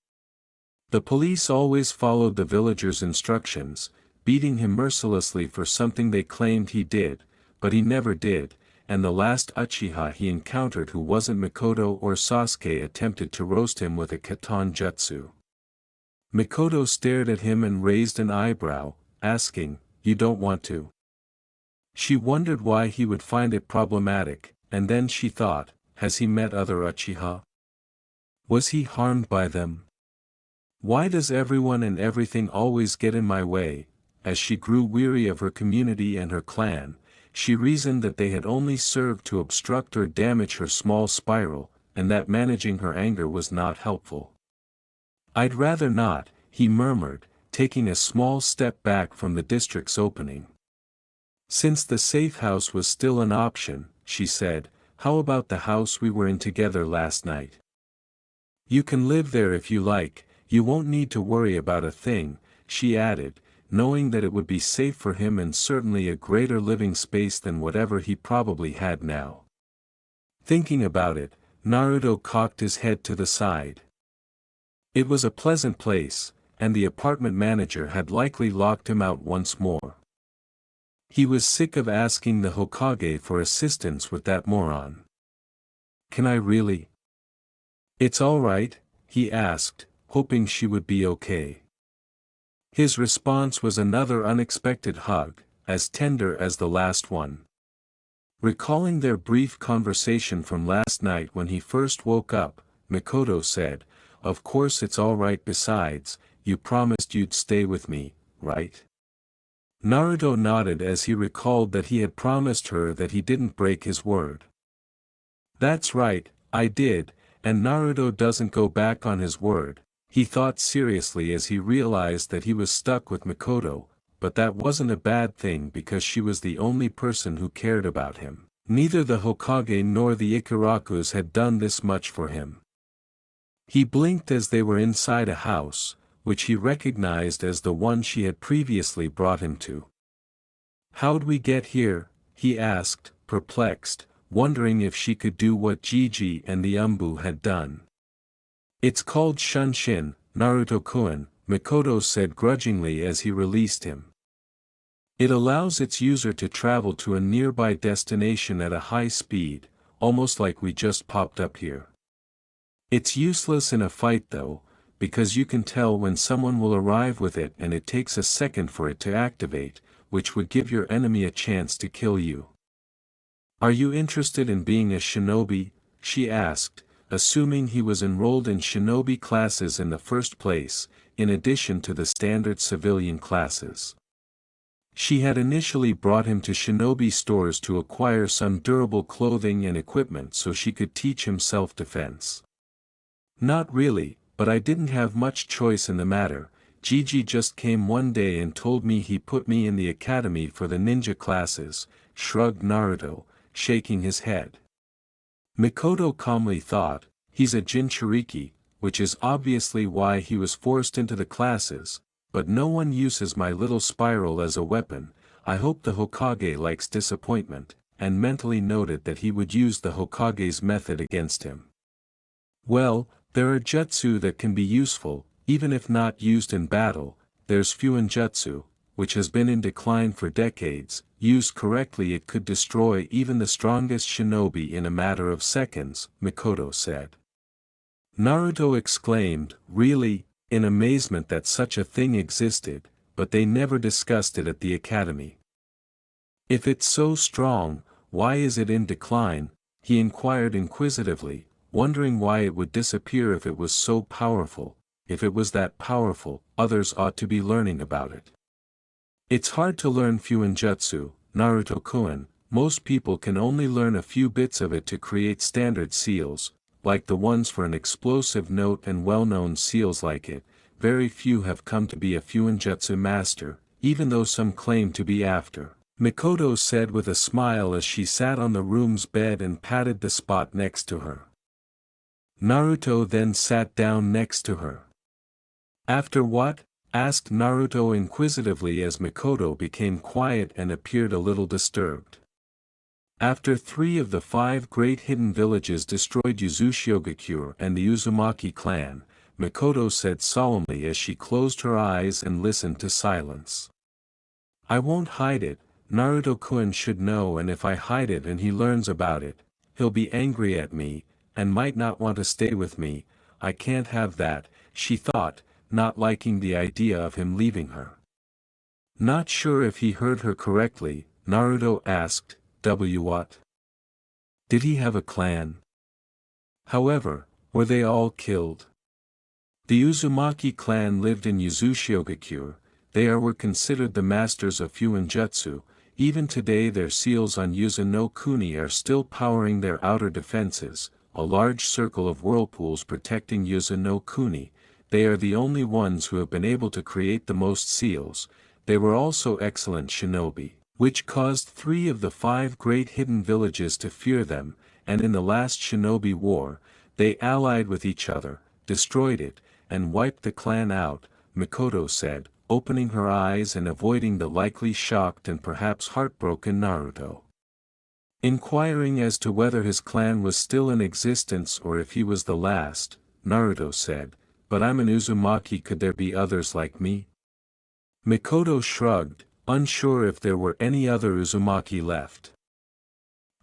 The police always followed the villagers' instructions, beating him mercilessly for something they claimed he did, but he never did, and the last Uchiha he encountered who wasn't Mikoto or Sasuke attempted to roast him with a Katon Jutsu. Mikoto stared at him and raised an eyebrow, asking, "You don't want to?" She wondered why he would find it problematic, and then she thought, has he met other Uchiha? Was he harmed by them? Why does everyone and everything always get in my way? As she grew weary of her community and her clan, she reasoned that they had only served to obstruct or damage her small spiral, and that managing her anger was not helpful. "I'd rather not," he murmured, taking a small step back from the district's opening. "Since the safe house was still an option," she said, "how about the house we were in together last night? You can live there if you like, you won't need to worry about a thing," she added, knowing that it would be safe for him and certainly a greater living space than whatever he probably had now. Thinking about it, Naruto cocked his head to the side. It was a pleasant place, and the apartment manager had likely locked him out once more. He was sick of asking the Hokage for assistance with that moron. "Can I really?" "It's all right," he asked, hoping she would be okay. His response was another unexpected hug, as tender as the last one. Recalling their brief conversation from last night when he first woke up, Mikoto said, "Of course it's all right. Besides, you promised you'd stay with me, right?" Naruto nodded as he recalled that he had promised her that he didn't break his word. "That's right, I did, and Naruto doesn't go back on his word," he thought seriously as he realized that he was stuck with Mikoto, but that wasn't a bad thing because she was the only person who cared about him. Neither the Hokage nor the Ikarakus had done this much for him. He blinked as they were inside a house, which he recognized as the one she had previously brought him to. "How'd we get here?" he asked, perplexed, wondering if she could do what Gigi and the Umbu had done. "It's called Shunshin, Naruto-kun," Mikoto said grudgingly as he released him. "It allows its user to travel to a nearby destination at a high speed, almost like we just popped up here. It's useless in a fight though, because you can tell when someone will arrive with it and it takes a second for it to activate, which would give your enemy a chance to kill you." "Are you interested in being a shinobi?" she asked, assuming he was enrolled in shinobi classes in the first place, in addition to the standard civilian classes. She had initially brought him to shinobi stores to acquire some durable clothing and equipment so she could teach him self-defense. "Not really, but I didn't have much choice in the matter. Gigi just came one day and told me he put me in the academy for the ninja classes," shrugged Naruto, shaking his head. Mikoto calmly thought, "He's a Jinchuriki, which is obviously why he was forced into the classes, but no one uses my little spiral as a weapon. I hope the Hokage likes disappointment," and mentally noted that he would use the Hokage's method against him. "Well, there are jutsu that can be useful, even if not used in battle. There's Fuinjutsu, which has been in decline for decades. Used correctly it could destroy even the strongest shinobi in a matter of seconds, Mikoto said. Naruto exclaimed, really, in amazement that such a thing existed, but they never discussed it at the academy. If it's so strong, why is it in decline? He inquired inquisitively, wondering why it would disappear if it was so powerful. If it was that powerful, others ought to be learning about it. It's hard to learn Fuinjutsu, Naruto-kun. Most people can only learn a few bits of it to create standard seals, like the ones for an explosive note, and well-known seals like it. Very few have come to be a Fuinjutsu master, even though some claim to be after. Mikoto said with a smile as she sat on the room's bed and patted the spot next to her. Naruto then sat down next to her. After what? Asked Naruto inquisitively as Mikoto became quiet and appeared a little disturbed. After 3 of the 5 great hidden villages destroyed Uzushigakure and the Uzumaki clan, Mikoto said solemnly as she closed her eyes and listened to silence. I won't hide it. Naruto-kun should know, and if I hide it and he learns about it, he'll be angry at me, and might not want to stay with me. I can't have that, she thought, not liking the idea of him leaving her. Not sure if he heard her correctly, Naruto asked, what? Did he have a clan? However, were they all killed? The Uzumaki clan lived in Uzushigakure. They were considered the masters of Fuinjutsu. Even today their seals on Yuzu no Kuni are still powering their outer defenses, a large circle of whirlpools protecting Yuzu no Kuni. They are the only ones who have been able to create the most seals. They were also excellent shinobi, which caused 3 of the 5 great hidden villages to fear them, and in the last shinobi war, they allied with each other, destroyed it, and wiped the clan out, Mikoto said, opening her eyes and avoiding the likely shocked and perhaps heartbroken Naruto. Inquiring as to whether his clan was still in existence or if he was the last, Naruto said, but I'm an Uzumaki, could there be others like me? Mikoto shrugged, unsure if there were any other Uzumaki left.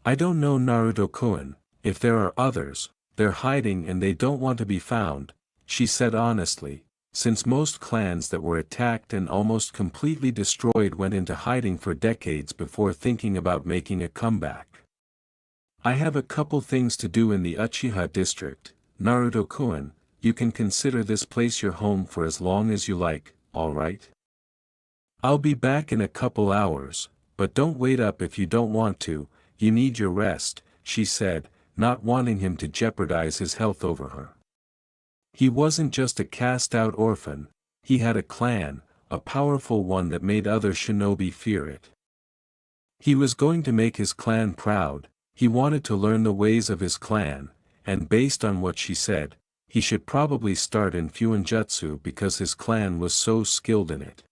I don't know, Naruto-kun. If there are others, they're hiding and they don't want to be found, she said honestly, since most clans that were attacked and almost completely destroyed went into hiding for decades before thinking about making a comeback. I have a couple things to do in the Uchiha district, Naruto-kun. You can consider this place your home for as long as you like, alright? I'll be back in a couple hours, but don't wait up if you don't want to. You need your rest, she said, not wanting him to jeopardize his health over her. He wasn't just a cast-out orphan, he had a clan, a powerful one that made other shinobi fear it. He was going to make his clan proud. He wanted to learn the ways of his clan, and based on what she said, he should probably start in Fuinjutsu because his clan was so skilled in it.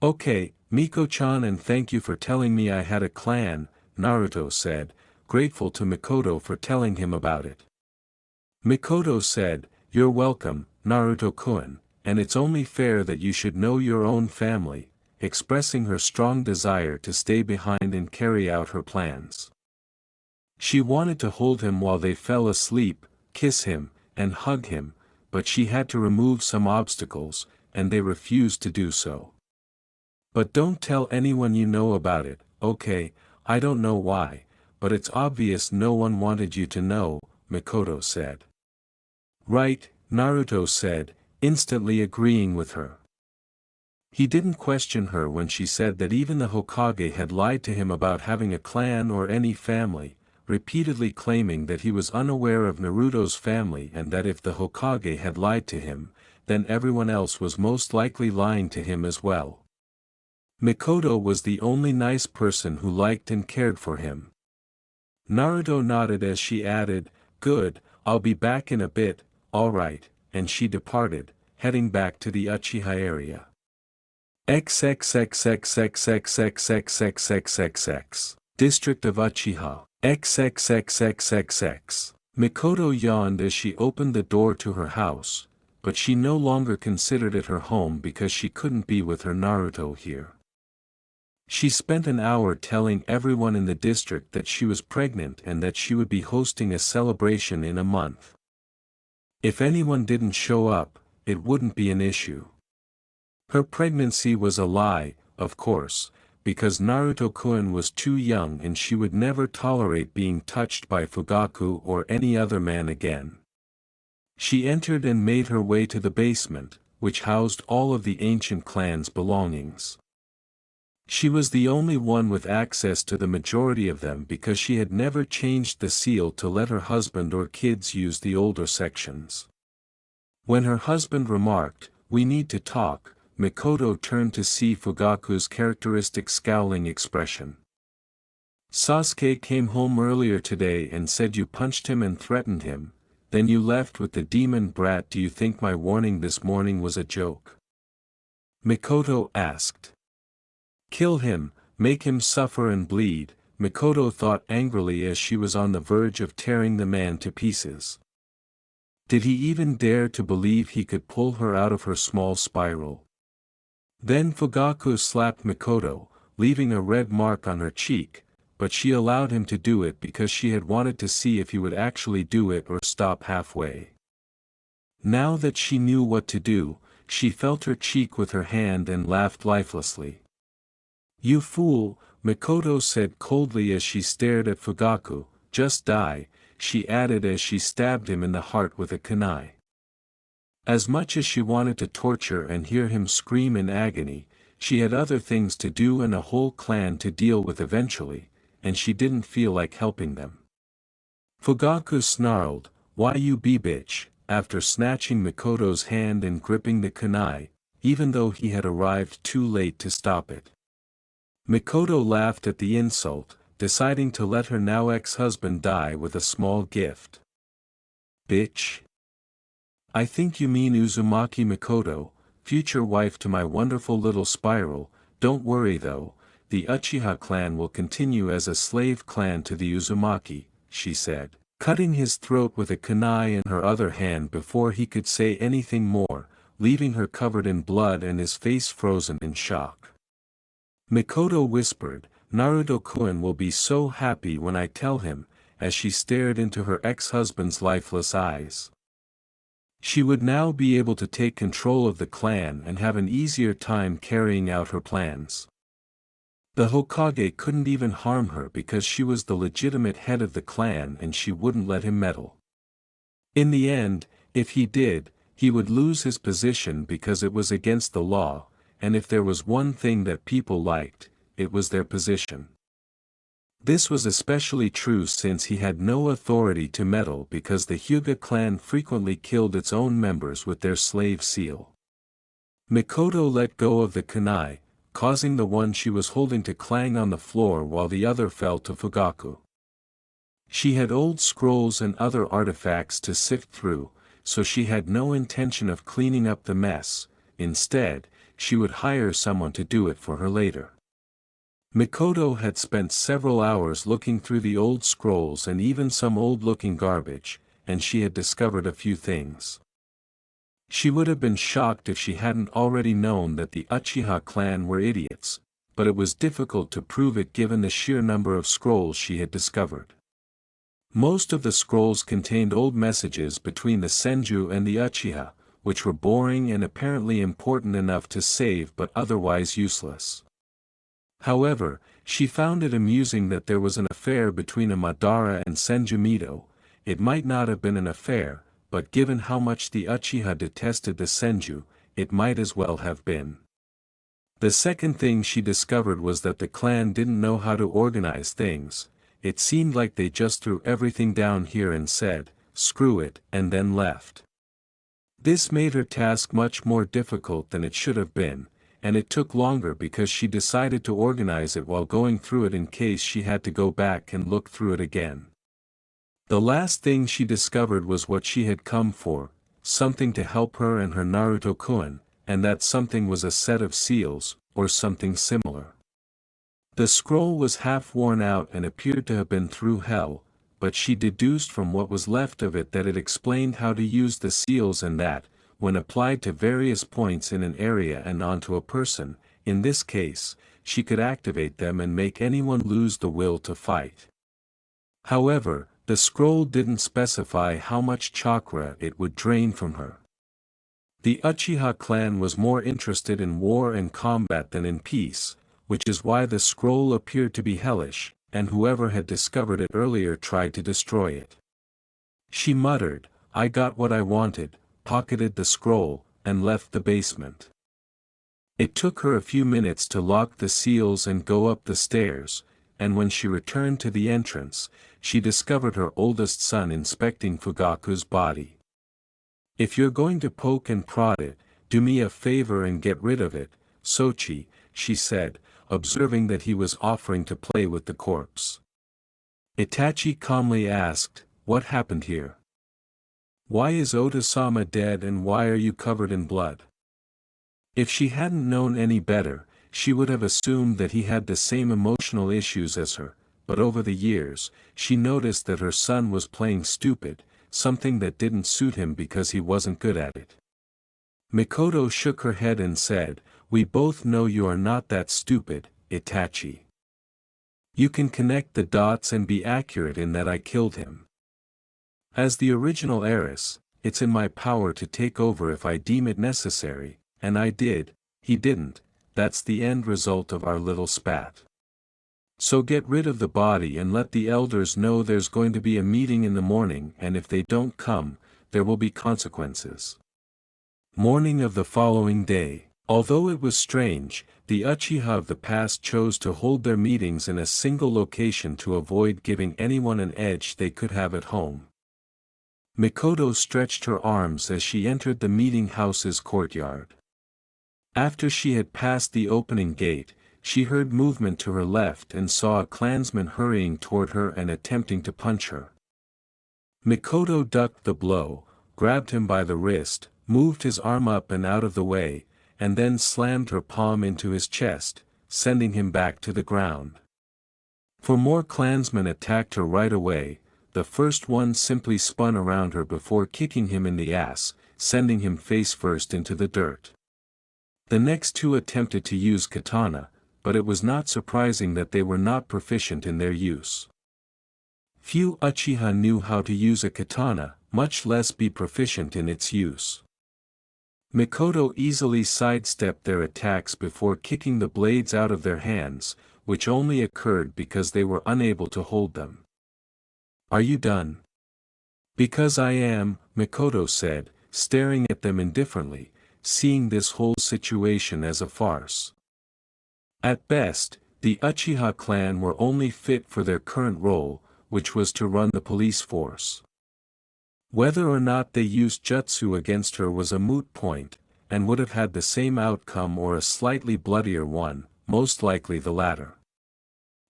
Okay, Miko-chan, and thank you for telling me I had a clan, Naruto said, grateful to Mikoto for telling him about it. Mikoto said, you're welcome, Naruto-kun, and it's only fair that you should know your own family, expressing her strong desire to stay behind and carry out her plans. She wanted to hold him while they fell asleep, kiss him, and hug him, but she had to remove some obstacles, and they refused to do so. But don't tell anyone you know about it, okay? I don't know why, but it's obvious no one wanted you to know, Mikoto said. Right, Naruto said, instantly agreeing with her. He didn't question her when she said that even the Hokage had lied to him about having a clan or any family, repeatedly claiming that he was unaware of Naruto's family and that if the Hokage had lied to him, then everyone else was most likely lying to him as well. Mikoto was the only nice person who liked and cared for him. Naruto nodded as she added, good, I'll be back in a bit, alright, and she departed, heading back to the Uchiha area. XXXXXXXXXXXX District of Uchiha. XXXXXXX Mikoto yawned as she opened the door to her house. but she no longer considered it her home because she couldn't be with her Naruto here. She spent an hour telling everyone in the district that she was pregnant and that she would be hosting a celebration in a month. If anyone didn't show up, it wouldn't be an issue. Her pregnancy was a lie, of course, because Naruto-kun was too young and she would never tolerate being touched by Fugaku or any other man again. She entered and made her way to the basement, which housed all of the ancient clan's belongings. She was the only one with access to the majority of them because she had never changed the seal to let her husband or kids use the older sections. When her husband remarked, "We need to talk," Mikoto turned to see Fugaku's characteristic scowling expression. "Sasuke came home earlier today and said you punched him and threatened him, then you left with the demon brat. Do you think my warning this morning was a joke?" Mikoto asked. "Kill him, make him suffer and bleed," Mikoto thought angrily as she was on the verge of tearing the man to pieces. Did he even dare to believe he could pull her out of her small spiral? Then Fugaku slapped Mikoto, leaving a red mark on her cheek, but she allowed him to do it because she had wanted to see if he would actually do it or stop halfway. Now that she knew what to do, she felt her cheek with her hand and laughed lifelessly. "You fool," Mikoto said coldly as she stared at Fugaku. "Just die," she added as she stabbed him in the heart with a kunai. As much as she wanted to torture and hear him scream in agony, she had other things to do and a whole clan to deal with eventually, and she didn't feel like helping them. Fugaku snarled, "Why you be bitch," after snatching Mikoto's hand and gripping the kunai, even though he had arrived too late to stop it. Mikoto laughed at the insult, deciding to let her now ex-husband die with a small gift. "Bitch? I think you mean Uzumaki Mikoto, future wife to my wonderful little spiral. Don't worry though, the Uchiha clan will continue as a slave clan to the Uzumaki," she said, cutting his throat with a kunai in her other hand before he could say anything more, leaving her covered in blood and his face frozen in shock. Mikoto whispered, "Naruto-kun will be so happy when I tell him," as she stared into her ex-husband's lifeless eyes. She would now be able to take control of the clan and have an easier time carrying out her plans. The Hokage couldn't even harm her because she was the legitimate head of the clan and she wouldn't let him meddle. In the end, if he did, he would lose his position because it was against the law, and if there was one thing that people liked, it was their position. This was especially true since he had no authority to meddle because the Hyuga clan frequently killed its own members with their slave seal. Mikoto let go of the kunai, causing the one she was holding to clang on the floor while the other fell to Fugaku. She had old scrolls and other artifacts to sift through, so she had no intention of cleaning up the mess. Instead, she would hire someone to do it for her later. Mikoto had spent several hours looking through the old scrolls and even some old-looking garbage, and she had discovered a few things. She would have been shocked if she hadn't already known that the Uchiha clan were idiots, but it was difficult to prove it given the sheer number of scrolls she had discovered. Most of the scrolls contained old messages between the Senju and the Uchiha, which were boring and apparently important enough to save but otherwise useless. However, she found it amusing that there was an affair between a Madara and Senju Mito. It might not have been an affair, but given how much the Uchiha detested the Senju, it might as well have been. The second thing she discovered was that the clan didn't know how to organize things. It seemed like they just threw everything down here and said, "Screw it," and then left. This made her task much more difficult than it should have been, and it took longer because she decided to organize it while going through it in case she had to go back and look through it again. The last thing she discovered was what she had come for, something to help her and her Naruto-kun, and that something was a set of seals, or something similar. The scroll was half worn out and appeared to have been through hell, but she deduced from what was left of it that it explained how to use the seals and that, when applied to various points in an area and onto a person. In this case, she could activate them and make anyone lose the will to fight. However, the scroll didn't specify how much chakra it would drain from her. The Uchiha clan was more interested in war and combat than in peace, which is why the scroll appeared to be hellish, and whoever had discovered it earlier tried to destroy it. She muttered, "I got what I wanted," pocketed the scroll, and left the basement. It took her a few minutes to lock the seals and go up the stairs, and when she returned to the entrance, she discovered her oldest son inspecting Fugaku's body. "If you're going to poke and prod it, do me a favor and get rid of it, Sochi," she said, observing that he was offering to play with the corpse. Itachi calmly asked, "What happened here? Why is Oda-sama dead and why are you covered in blood?" If she hadn't known any better, she would have assumed that he had the same emotional issues as her, but over the years, she noticed that her son was playing stupid, something that didn't suit him because he wasn't good at it. Mikoto shook her head and said, "We both know you are not that stupid, Itachi. You can connect the dots and be accurate in that I killed him. As the original heiress, it's in my power to take over if I deem it necessary, and I did." He didn't. That's the end result of our little spat. So get rid of the body and let the elders know there's going to be a meeting in the morning, and if they don't come, there will be consequences. Morning of the following day. Although it was strange, the Uchiha of the past chose to hold their meetings in a single location to avoid giving anyone an edge they could have at home. Mikoto stretched her arms as she entered the meeting house's courtyard. After she had passed the opening gate, she heard movement to her left and saw a clansman hurrying toward her and attempting to punch her. Mikoto ducked the blow, grabbed him by the wrist, moved his arm up and out of the way, and then slammed her palm into his chest, sending him back to the ground. Four more clansmen attacked her right away. The first one simply spun around her before kicking him in the ass, sending him face first into the dirt. The next two attempted to use katana, but it was not surprising that they were not proficient in their use. Few Uchiha knew how to use a katana, much less be proficient in its use. Mikoto easily sidestepped their attacks before kicking the blades out of their hands, which only occurred because they were unable to hold them. "Are you done?" "Because I am," Mikoto said, staring at them indifferently, seeing this whole situation as a farce. At best, the Uchiha clan were only fit for their current role, which was to run the police force. Whether or not they used jutsu against her was a moot point, and would have had the same outcome or a slightly bloodier one, most likely the latter.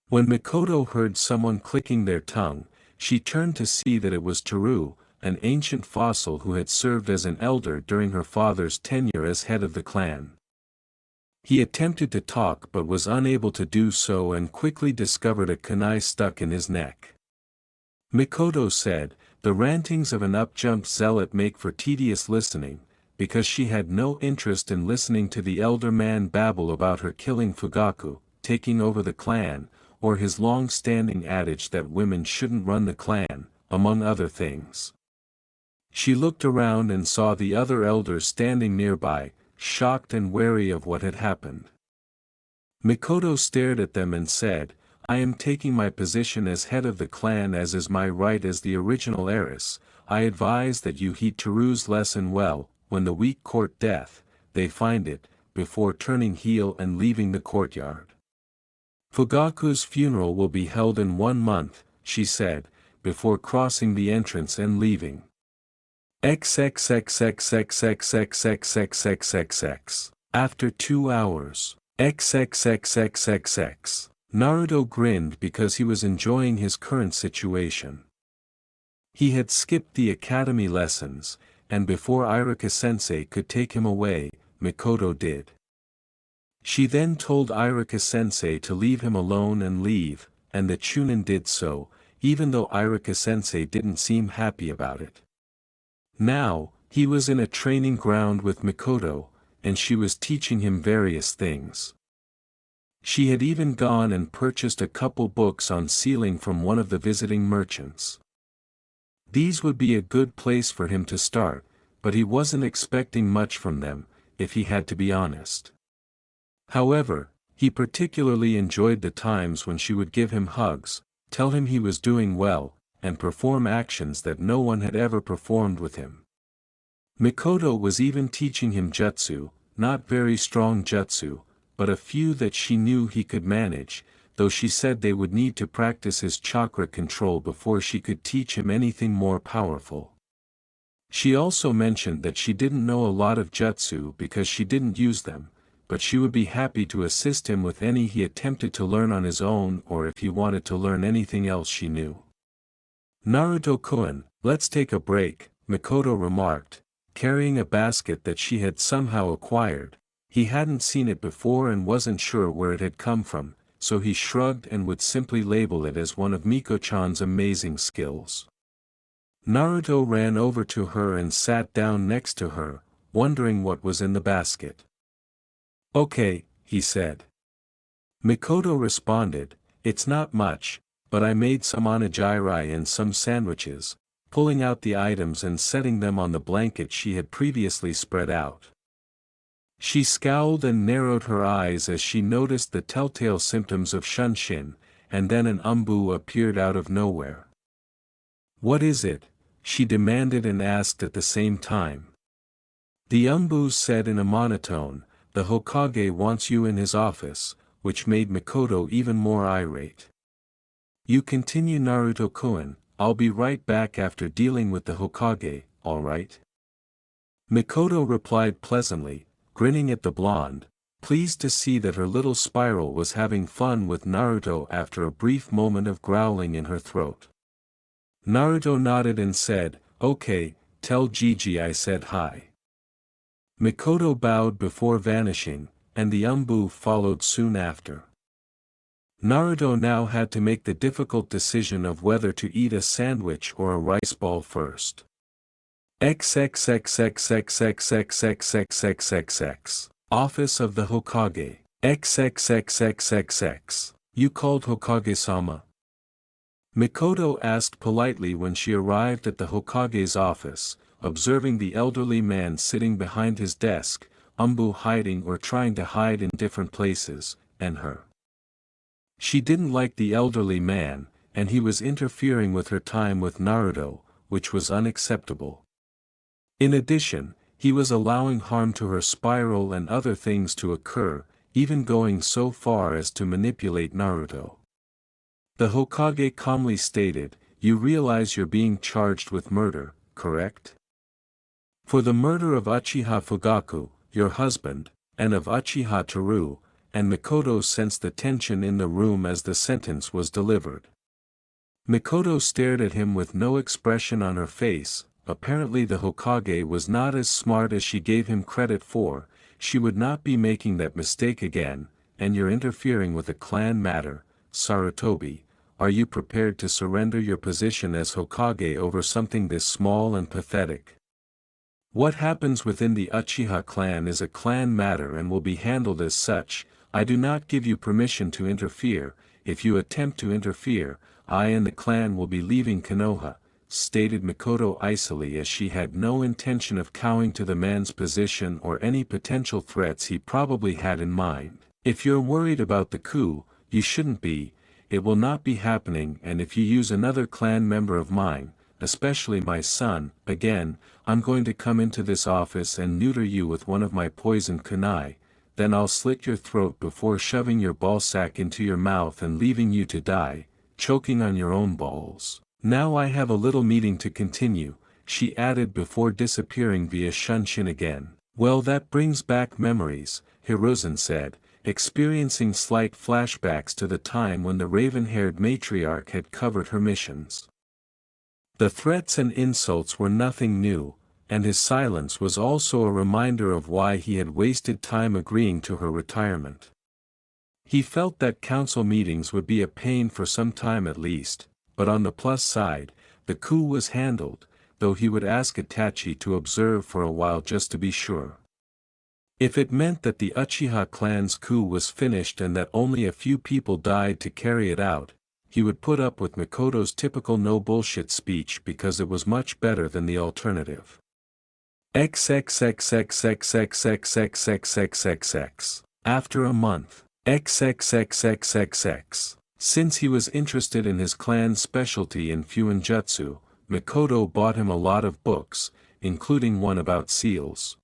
When Mikoto heard someone clicking their tongue, she turned to see that it was Teru, an ancient fossil who had served as an elder during her father's tenure as head of the clan. He attempted to talk but was unable to do so and quickly discovered a kunai stuck in his neck. Mikoto said, "The rantings of an up-jumped zealot make for tedious listening," because she had no interest in listening to the elder man babble about her killing Fugaku, taking over the clan, or his long-standing adage that women shouldn't run the clan, among other things. She looked around and saw the other elders standing nearby, shocked and wary of what had happened. Mikoto stared at them and said, "I am taking my position as head of the clan as is my right as the original heiress. I advise that you heed Teru's lesson well. When the weak court death, they find it, before turning heel and leaving the courtyard. Fugaku's funeral will be held in 1 month," she said, before crossing the entrance and leaving. XXXXXXXXXXXXX. After 2 hours. XXXXXXX. Naruto grinned because he was enjoying his current situation. He had skipped the academy lessons, and before Iruka-sensei could take him away, Mikoto did. She then told Iruka-sensei to leave him alone and leave, and the Chunin did so, even though Iruka-sensei didn't seem happy about it. Now, He was in a training ground with Mikoto, and she was teaching him various things. She had even gone and purchased a couple books on sealing from one of the visiting merchants. These would be a good place for him to start, but he wasn't expecting much from them, if he had to be honest. However, he particularly enjoyed the times when she would give him hugs, tell him he was doing well, and perform actions that no one had ever performed with him. Mikoto was even teaching him jutsu, not very strong jutsu, but a few that she knew he could manage, though she said they would need to practice his chakra control before she could teach him anything more powerful. She also mentioned that she didn't know a lot of jutsu because she didn't use them, but she would be happy to assist him with any he attempted to learn on his own or if he wanted to learn anything else she knew. "Naruto-kun, let's take a break," Mikoto remarked, carrying a basket that she had somehow acquired. He hadn't seen it before and wasn't sure where it had come from, so he shrugged and would simply label it as one of Miko-chan's amazing skills. Naruto ran over to her and sat down next to her, wondering what was in the basket. "Okay," he said. Mikoto responded, "It's not much, but I made some onigiri and some sandwiches," pulling out the items and setting them on the blanket she had previously spread out. She scowled and narrowed her eyes as she noticed the telltale symptoms of shunshin, and then an umbu appeared out of nowhere. "What is it?" she demanded and asked at the same time. The umbu said in a monotone, "The Hokage wants you in his office," which made Mikoto even more irate. "You continue, Naruto-kun, I'll be right back after dealing with the Hokage, alright?" Mikoto replied pleasantly, grinning at the blonde, pleased to see that her little spiral was having fun with Naruto after a brief moment of growling in her throat. Naruto nodded and said, "Okay, tell Gigi I said hi." Mikoto bowed before vanishing, and the umbu followed soon after. Naruto now had to make the difficult decision of whether to eat a sandwich or a rice ball first. XXXXXXXXXXXX. Office of the Hokage. XXXXXXX. You called Hokage-sama? Mikoto asked politely when she arrived at the Hokage's office, observing the elderly man sitting behind his desk, umbu hiding or trying to hide in different places, and her. She didn't like the elderly man, and he was interfering with her time with Naruto, which was unacceptable. In addition, he was allowing harm to her spiral and other things to occur, even going so far as to manipulate Naruto. The Hokage calmly stated, "You realize you're being charged with murder, correct? For the murder of Uchiha Fugaku, your husband, and of Uchiha Toru," and Mikoto sensed the tension in the room as the sentence was delivered. Mikoto stared at him with no expression on her face. Apparently the Hokage was not as smart as she gave him credit for. She would not be making that mistake again, and you're interfering with a clan matter. Sarutobi, are you prepared to surrender your position as Hokage over something this small and pathetic? What happens within the Uchiha clan is a clan matter and will be handled as such. I do not give you permission to interfere. If you attempt to interfere, I and the clan will be leaving Konoha, stated Mikoto icily, as she had no intention of cowing to the man's position or any potential threats he probably had in mind. "If you're worried about the coup, you shouldn't be. It will not be happening, and if you use another clan member of mine, especially my son, again, I'm going to come into this office and neuter you with one of my poisoned kunai, then I'll slit your throat before shoving your ballsack into your mouth and leaving you to die, choking on your own balls. Now I have a little meeting to continue," she added before disappearing via Shunshin again. "Well, that brings back memories," Hiruzen said, experiencing slight flashbacks to the time when the raven-haired matriarch had covered her missions. The threats and insults were nothing new, and his silence was also a reminder of why he had wasted time agreeing to her retirement. He felt that council meetings would be a pain for some time at least, but on the plus side, the coup was handled, though he would ask Itachi to observe for a while just to be sure. If it meant that the Uchiha clan's coup was finished and that only a few people died to carry it out, he would put up with Mikoto's typical no-bullshit speech because it was much better than the alternative. XXXXXXXXXXXX. After a month. XXXXXXX. Since he was interested in his clan's specialty in Fuinjutsu, Mikoto bought him a lot of books, including one about seals.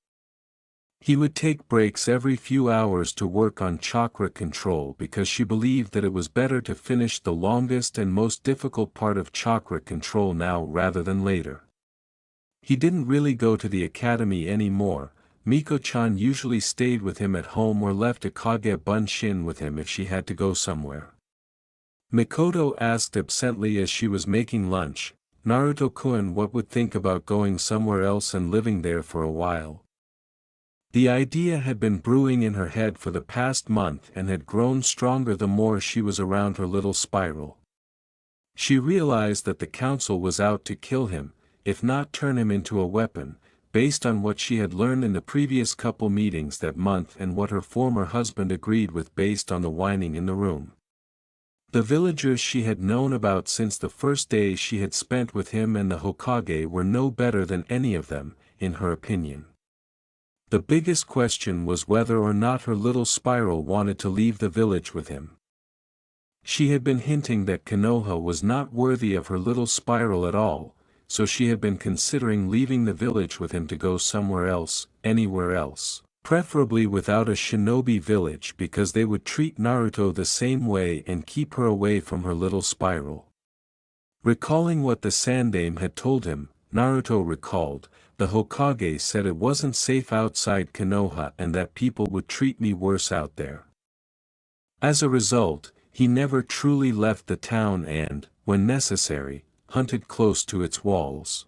He would take breaks every few hours to work on chakra control because she believed that it was better to finish the longest and most difficult part of chakra control now rather than later. He didn't really go to the academy anymore. Miko-chan usually stayed with him at home or left a Kage Bunshin with him if she had to go somewhere. Mikoto asked absently as she was making lunch, Naruto-kun what would think about going somewhere else and living there for a while. The idea had been brewing in her head for the past month and had grown stronger the more she was around her little spiral. She realized that the council was out to kill him, if not turn him into a weapon, based on what she had learned in the previous couple meetings that month and what her former husband agreed with based on the whining in the room. The villagers she had known about since the first day she had spent with him and the Hokage were no better than any of them, in her opinion. The biggest question was whether or not her little spiral wanted to leave the village with him. She had been hinting that Konoha was not worthy of her little spiral at all, so she had been considering leaving the village with him to go somewhere else, anywhere else, preferably without a shinobi village because they would treat Naruto the same way and keep her away from her little spiral. Recalling what the Sandaime had told him, Naruto recalled, the Hokage said it wasn't safe outside Konoha and that people would treat me worse out there. As a result, he never truly left the town and, when necessary, hunted close to its walls.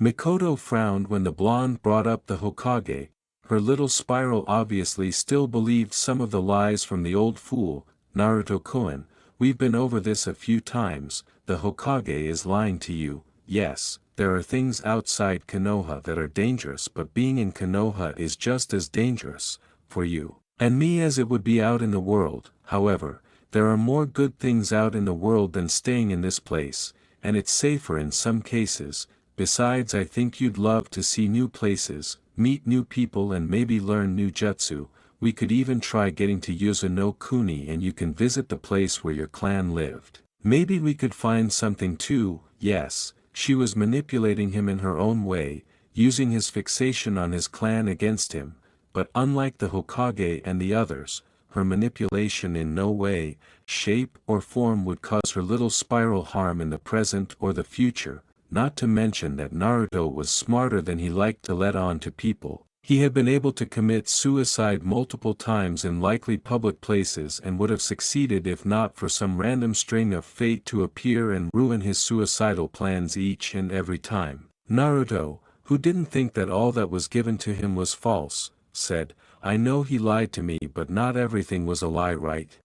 Mikoto frowned when the blonde brought up the Hokage. Her little spiral obviously still believed some of the lies from the old fool, Naruto-kun. We've been over this a few times, the Hokage is lying to you. Yes, there are things outside Konoha that are dangerous, but being in Konoha is just as dangerous, for you and me as it would be out in the world. However, there are more good things out in the world than staying in this place, and it's safer in some cases. Besides, I think you'd love to see new places, meet new people and maybe learn new jutsu. We could even try getting to Yuzu no Kuni and you can visit the place where your clan lived. Maybe we could find something too. Yes, she was manipulating him in her own way, using his fixation on his clan against him, but unlike the Hokage and the others, her manipulation in no way, shape or form would cause her little spiral harm in the present or the future, not to mention that Naruto was smarter than he liked to let on to people. He had been able to commit suicide multiple times in likely public places and would have succeeded if not for some random string of fate to appear and ruin his suicidal plans each and every time. Naruto, who didn't think that all that was given to him was false, said, I know he lied to me, but not everything was a lie, right?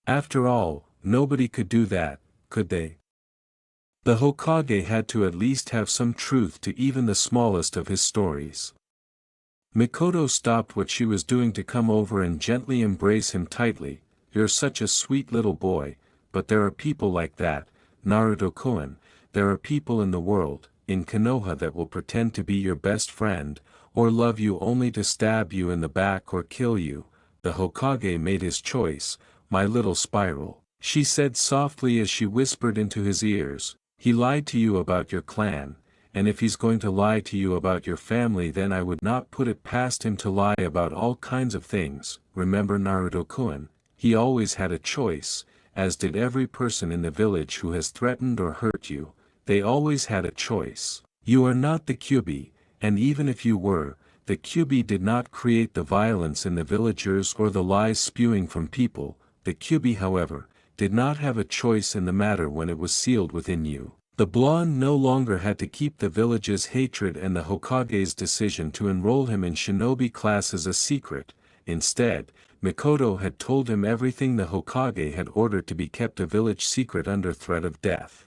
After all, nobody could do that, could they? The Hokage had to at least have some truth to even the smallest of his stories. Mikoto stopped what she was doing to come over and gently embrace him tightly. You're such a sweet little boy, but there are people like that, Naruto-kun. There are people in the world, in Konoha, that will pretend to be your best friend, or love you only to stab you in the back or kill you. The Hokage made his choice, my little spiral, she said softly as she whispered into his ears. He lied to you about your clan, and if he's going to lie to you about your family, then I would not put it past him to lie about all kinds of things. Remember, Naruto-kun, he always had a choice, as did every person in the village who has threatened or hurt you. They always had a choice. You are not the Kyuubi, and even if you were, the Kyuubi did not create the violence in the villagers or the lies spewing from people. The Kyuubi, however, did not have a choice in the matter when it was sealed within you. The blonde no longer had to keep the village's hatred and the Hokage's decision to enroll him in shinobi classes a secret. Instead, Mikoto had told him everything the Hokage had ordered to be kept a village secret under threat of death.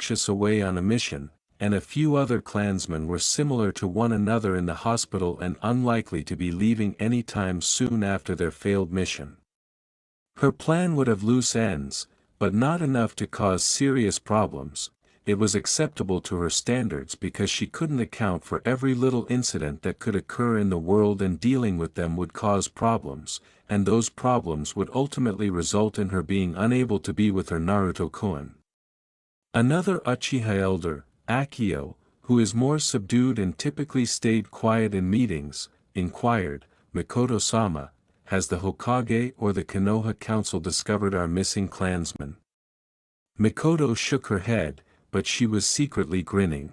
obnoxious away on a mission, and a few other clansmen were similar to one another in the hospital and unlikely to be leaving any time soon after their failed mission. Her plan would have loose ends, but not enough to cause serious problems. It was acceptable to her standards because she couldn't account for every little incident that could occur in the world, and dealing with them would cause problems, and those problems would ultimately result in her being unable to be with her Naruto-kun. Another Uchiha elder, Akio, who is more subdued and typically stayed quiet in meetings, inquired, "Mikoto-sama, has the Hokage or the Konoha Council discovered our missing clansmen?" Mikoto shook her head, but she was secretly grinning.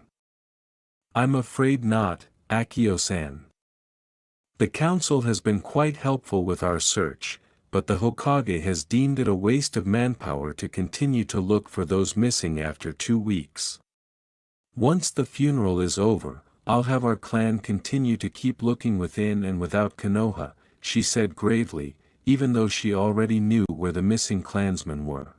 "I'm afraid not, Akio-san. The council has been quite helpful with our search, but the Hokage has deemed it a waste of manpower to continue to look for those missing after 2 weeks. Once the funeral is over, I'll have our clan continue to keep looking within and without Konoha," she said gravely, even though she already knew where the missing clansmen were.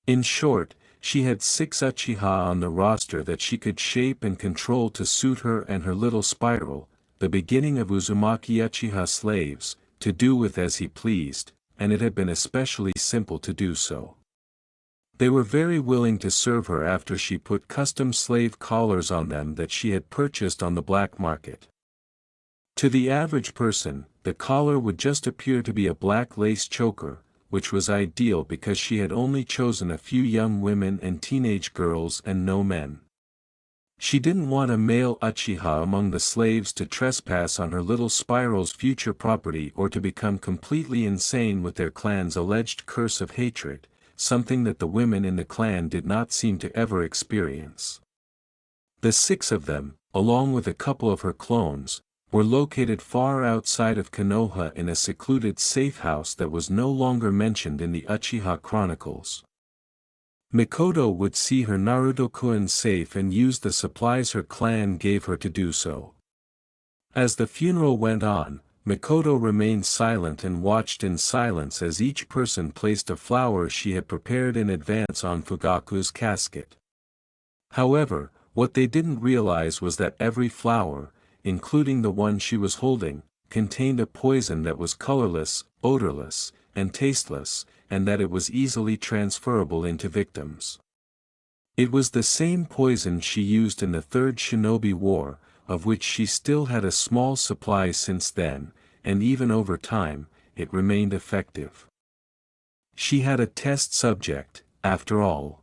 In short, she had 6 Uchiha on the roster that she could shape and control to suit her and her little spiral, the beginning of Uzumaki Uchiha slaves, to do with as he pleased, and it had been especially simple to do so. They were very willing to serve her after she put custom slave collars on them that she had purchased on the black market. To the average person, the collar would just appear to be a black lace choker, which was ideal because she had only chosen a few young women and teenage girls and no men. She didn't want a male Uchiha among the slaves to trespass on her little spiral's future property or to become completely insane with their clan's alleged curse of hatred, something that the women in the clan did not seem to ever experience. The 6 of them, along with a couple of her clones, were located far outside of Konoha in a secluded safe house that was no longer mentioned in the Uchiha Chronicles. Mikoto would see her Naruto-kun safe and use the supplies her clan gave her to do so. As the funeral went on, Mikoto remained silent and watched in silence as each person placed a flower she had prepared in advance on Fugaku's casket. However, what they didn't realize was that every flower, including the one she was holding, contained a poison that was colorless, odorless, and tasteless, and that it was easily transferable into victims. It was the same poison she used in the Third Shinobi War, of which she still had a small supply since then, and even over time, it remained effective. She had a test subject, after all.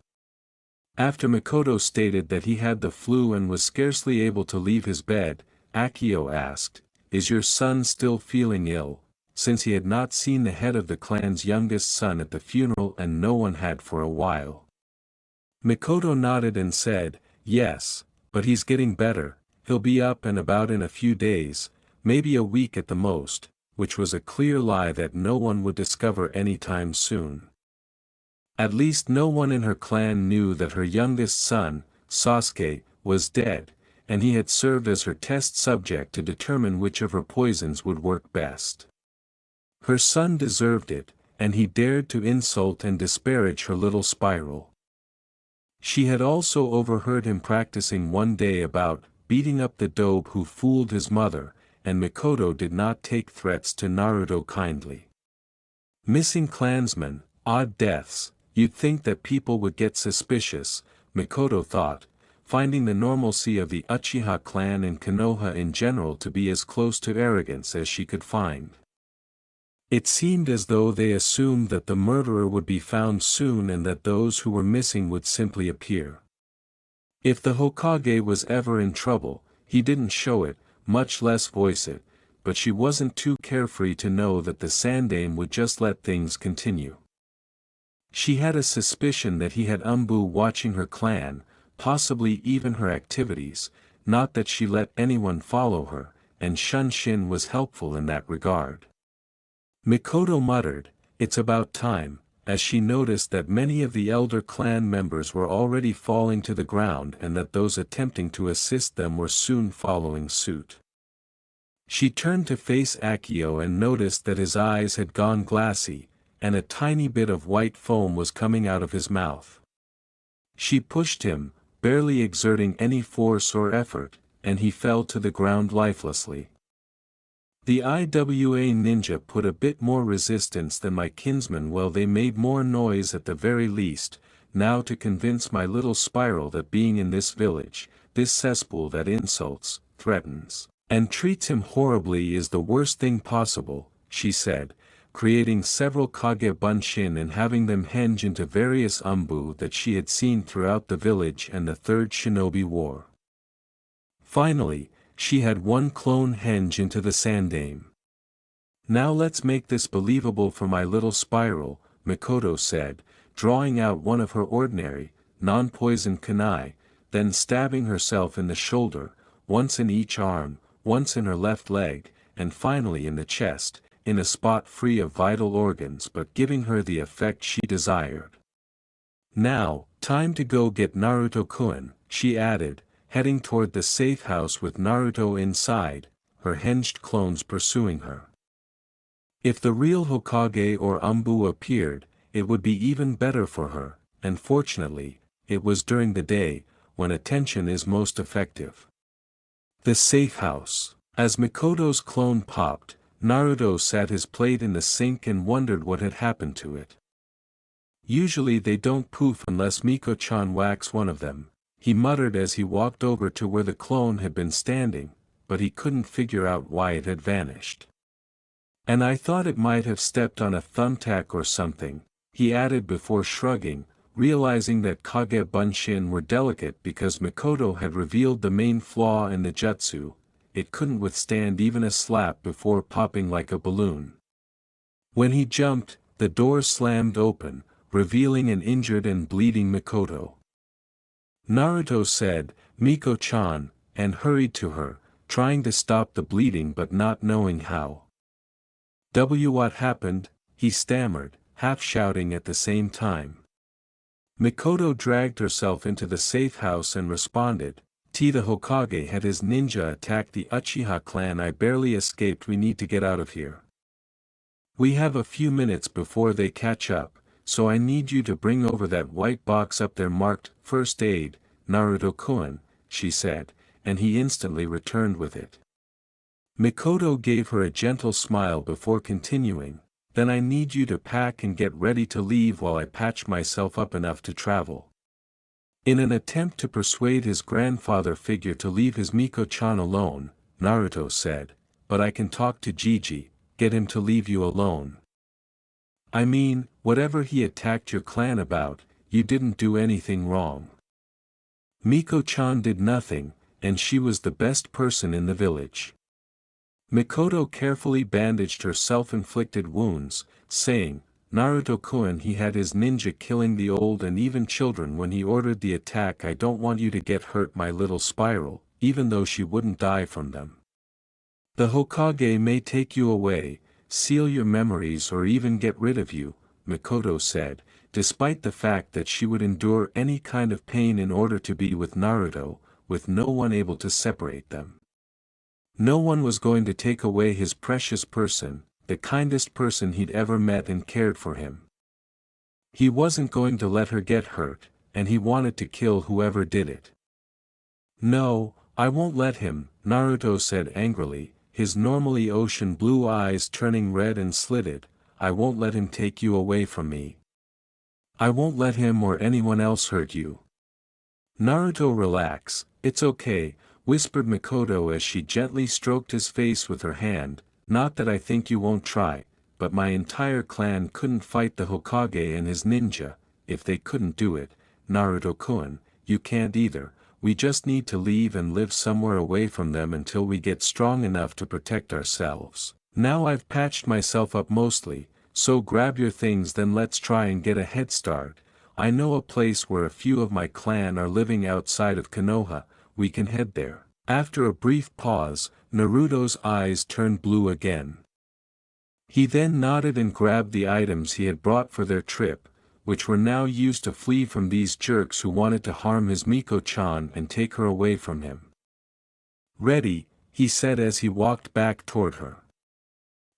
After Mikoto stated that he had the flu and was scarcely able to leave his bed, Akio asked, "Is your son still feeling ill?" since he had not seen the head of the clan's youngest son at the funeral and no one had for a while. Mikoto nodded and said, "Yes, but he's getting better, he'll be up and about in a few days, maybe a week at the most," which was a clear lie that no one would discover anytime soon. At least no one in her clan knew that her youngest son, Sasuke, was dead, and he had served as her test subject to determine which of her poisons would work best. Her son deserved it, and he dared to insult and disparage her little spiral. She had also overheard him practicing one day about beating up the dope who fooled his mother, and Mikoto did not take threats to Naruto kindly. Missing clansmen, odd deaths, you'd think that people would get suspicious, Mikoto thought, finding the normalcy of the Uchiha clan and Konoha in general to be as close to arrogance as she could find. It seemed as though they assumed that the murderer would be found soon and that those who were missing would simply appear. If the Hokage was ever in trouble, he didn't show it, much less voice it, but she wasn't too carefree to know that the Sandaime would just let things continue. She had a suspicion that he had Umbu watching her clan, possibly even her activities, not that she let anyone follow her, and Shunshin was helpful in that regard. Mikoto muttered, "It's about time," as she noticed that many of the elder clan members were already falling to the ground and that those attempting to assist them were soon following suit. She turned to face Akio and noticed that his eyes had gone glassy, and a tiny bit of white foam was coming out of his mouth. She pushed him, barely exerting any force or effort, and he fell to the ground lifelessly. The IWA ninja put a bit more resistance than my kinsman. Well, they made more noise at the very least, now to convince my little spiral that being in this village, this cesspool that insults, threatens, and treats him horribly is the worst thing possible, she said, creating several Kage Bunshin and having them henge into various Umbu that she had seen throughout the village and the Third Shinobi War. Finally, she had one clone henge into the Sandaime. "Now let's make this believable for my little spiral," Mikoto said, drawing out one of her ordinary, non-poison kunai, then stabbing herself in the shoulder, once in each arm, once in her left leg, and finally in the chest, in a spot free of vital organs but giving her the effect she desired. "Now, time to go get Naruto-kun," she added, heading toward the safe house with Naruto inside, her henged clones pursuing her. If the real Hokage or Umbu appeared, it would be even better for her, and fortunately, it was during the day, when attention is most effective. The safe house. As Mikoto's clone popped, Naruto sat his plate in the sink and wondered what had happened to it. "Usually they don't poof unless Miko-chan whacks one of them," he muttered as he walked over to where the clone had been standing, but he couldn't figure out why it had vanished. "And I thought it might have stepped on a thumbtack or something," he added before shrugging, realizing that Kage Bunshin were delicate because Mikoto had revealed the main flaw in the jutsu: it couldn't withstand even a slap before popping like a balloon. When he jumped, the door slammed open, revealing an injured and bleeding Mikoto. Naruto said, "Miko-chan," and hurried to her, trying to stop the bleeding but not knowing how. What happened?" he stammered, half shouting at the same time. Mikoto dragged herself into the safe house and responded, The Hokage had his ninja attack the Uchiha clan. I barely escaped. We need to get out of here. We have a few minutes before they catch up, so I need you to bring over that white box up there marked, First Aid, Naruto-kun, she said, and he instantly returned with it. Mikoto gave her a gentle smile before continuing, then I need you to pack and get ready to leave while I patch myself up enough to travel. In an attempt to persuade his grandfather figure to leave his Miko-chan alone, Naruto said, but I can talk to Gigi, get him to leave you alone. I mean, whatever he attacked your clan about, you didn't do anything wrong. Miko-chan did nothing, and she was the best person in the village. Mikoto carefully bandaged her self-inflicted wounds, saying, Naruto-kun, he had his ninja killing the old and even children when he ordered the attack. I don't want you to get hurt, my little spiral, even though she wouldn't die from them. The Hokage may take you away, seal your memories or even get rid of you, Mikoto said, despite the fact that she would endure any kind of pain in order to be with Naruto, with no one able to separate them. No one was going to take away his precious person, the kindest person he'd ever met and cared for him. He wasn't going to let her get hurt, and he wanted to kill whoever did it. No, I won't let him, Naruto said angrily, his normally ocean blue eyes turning red and slitted. I won't let him take you away from me. I won't let him or anyone else hurt you. Naruto, relax, it's okay, whispered Mikoto as she gently stroked his face with her hand, not that I think you won't try, but my entire clan couldn't fight the Hokage and his ninja. If they couldn't do it, Naruto-kun, you can't either. We just need to leave and live somewhere away from them until we get strong enough to protect ourselves. Now I've patched myself up mostly, so grab your things, then let's try and get a head start. I know a place where a few of my clan are living outside of Konoha. We can head there. After a brief pause, Naruto's eyes turned blue again. He then nodded and grabbed the items he had brought for their trip, which were now used to flee from these jerks who wanted to harm his Miko-chan and take her away from him. Ready, he said as he walked back toward her.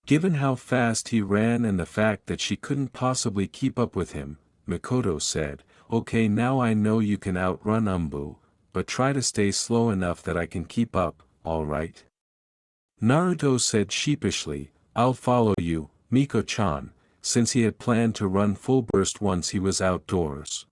Given how fast he ran and the fact that she couldn't possibly keep up with him, Mikoto said, okay, now I know you can outrun Umbu, but try to stay slow enough that I can keep up, alright? Naruto said sheepishly, I'll follow you, Miko-chan, since he had planned to run full burst once he was outdoors.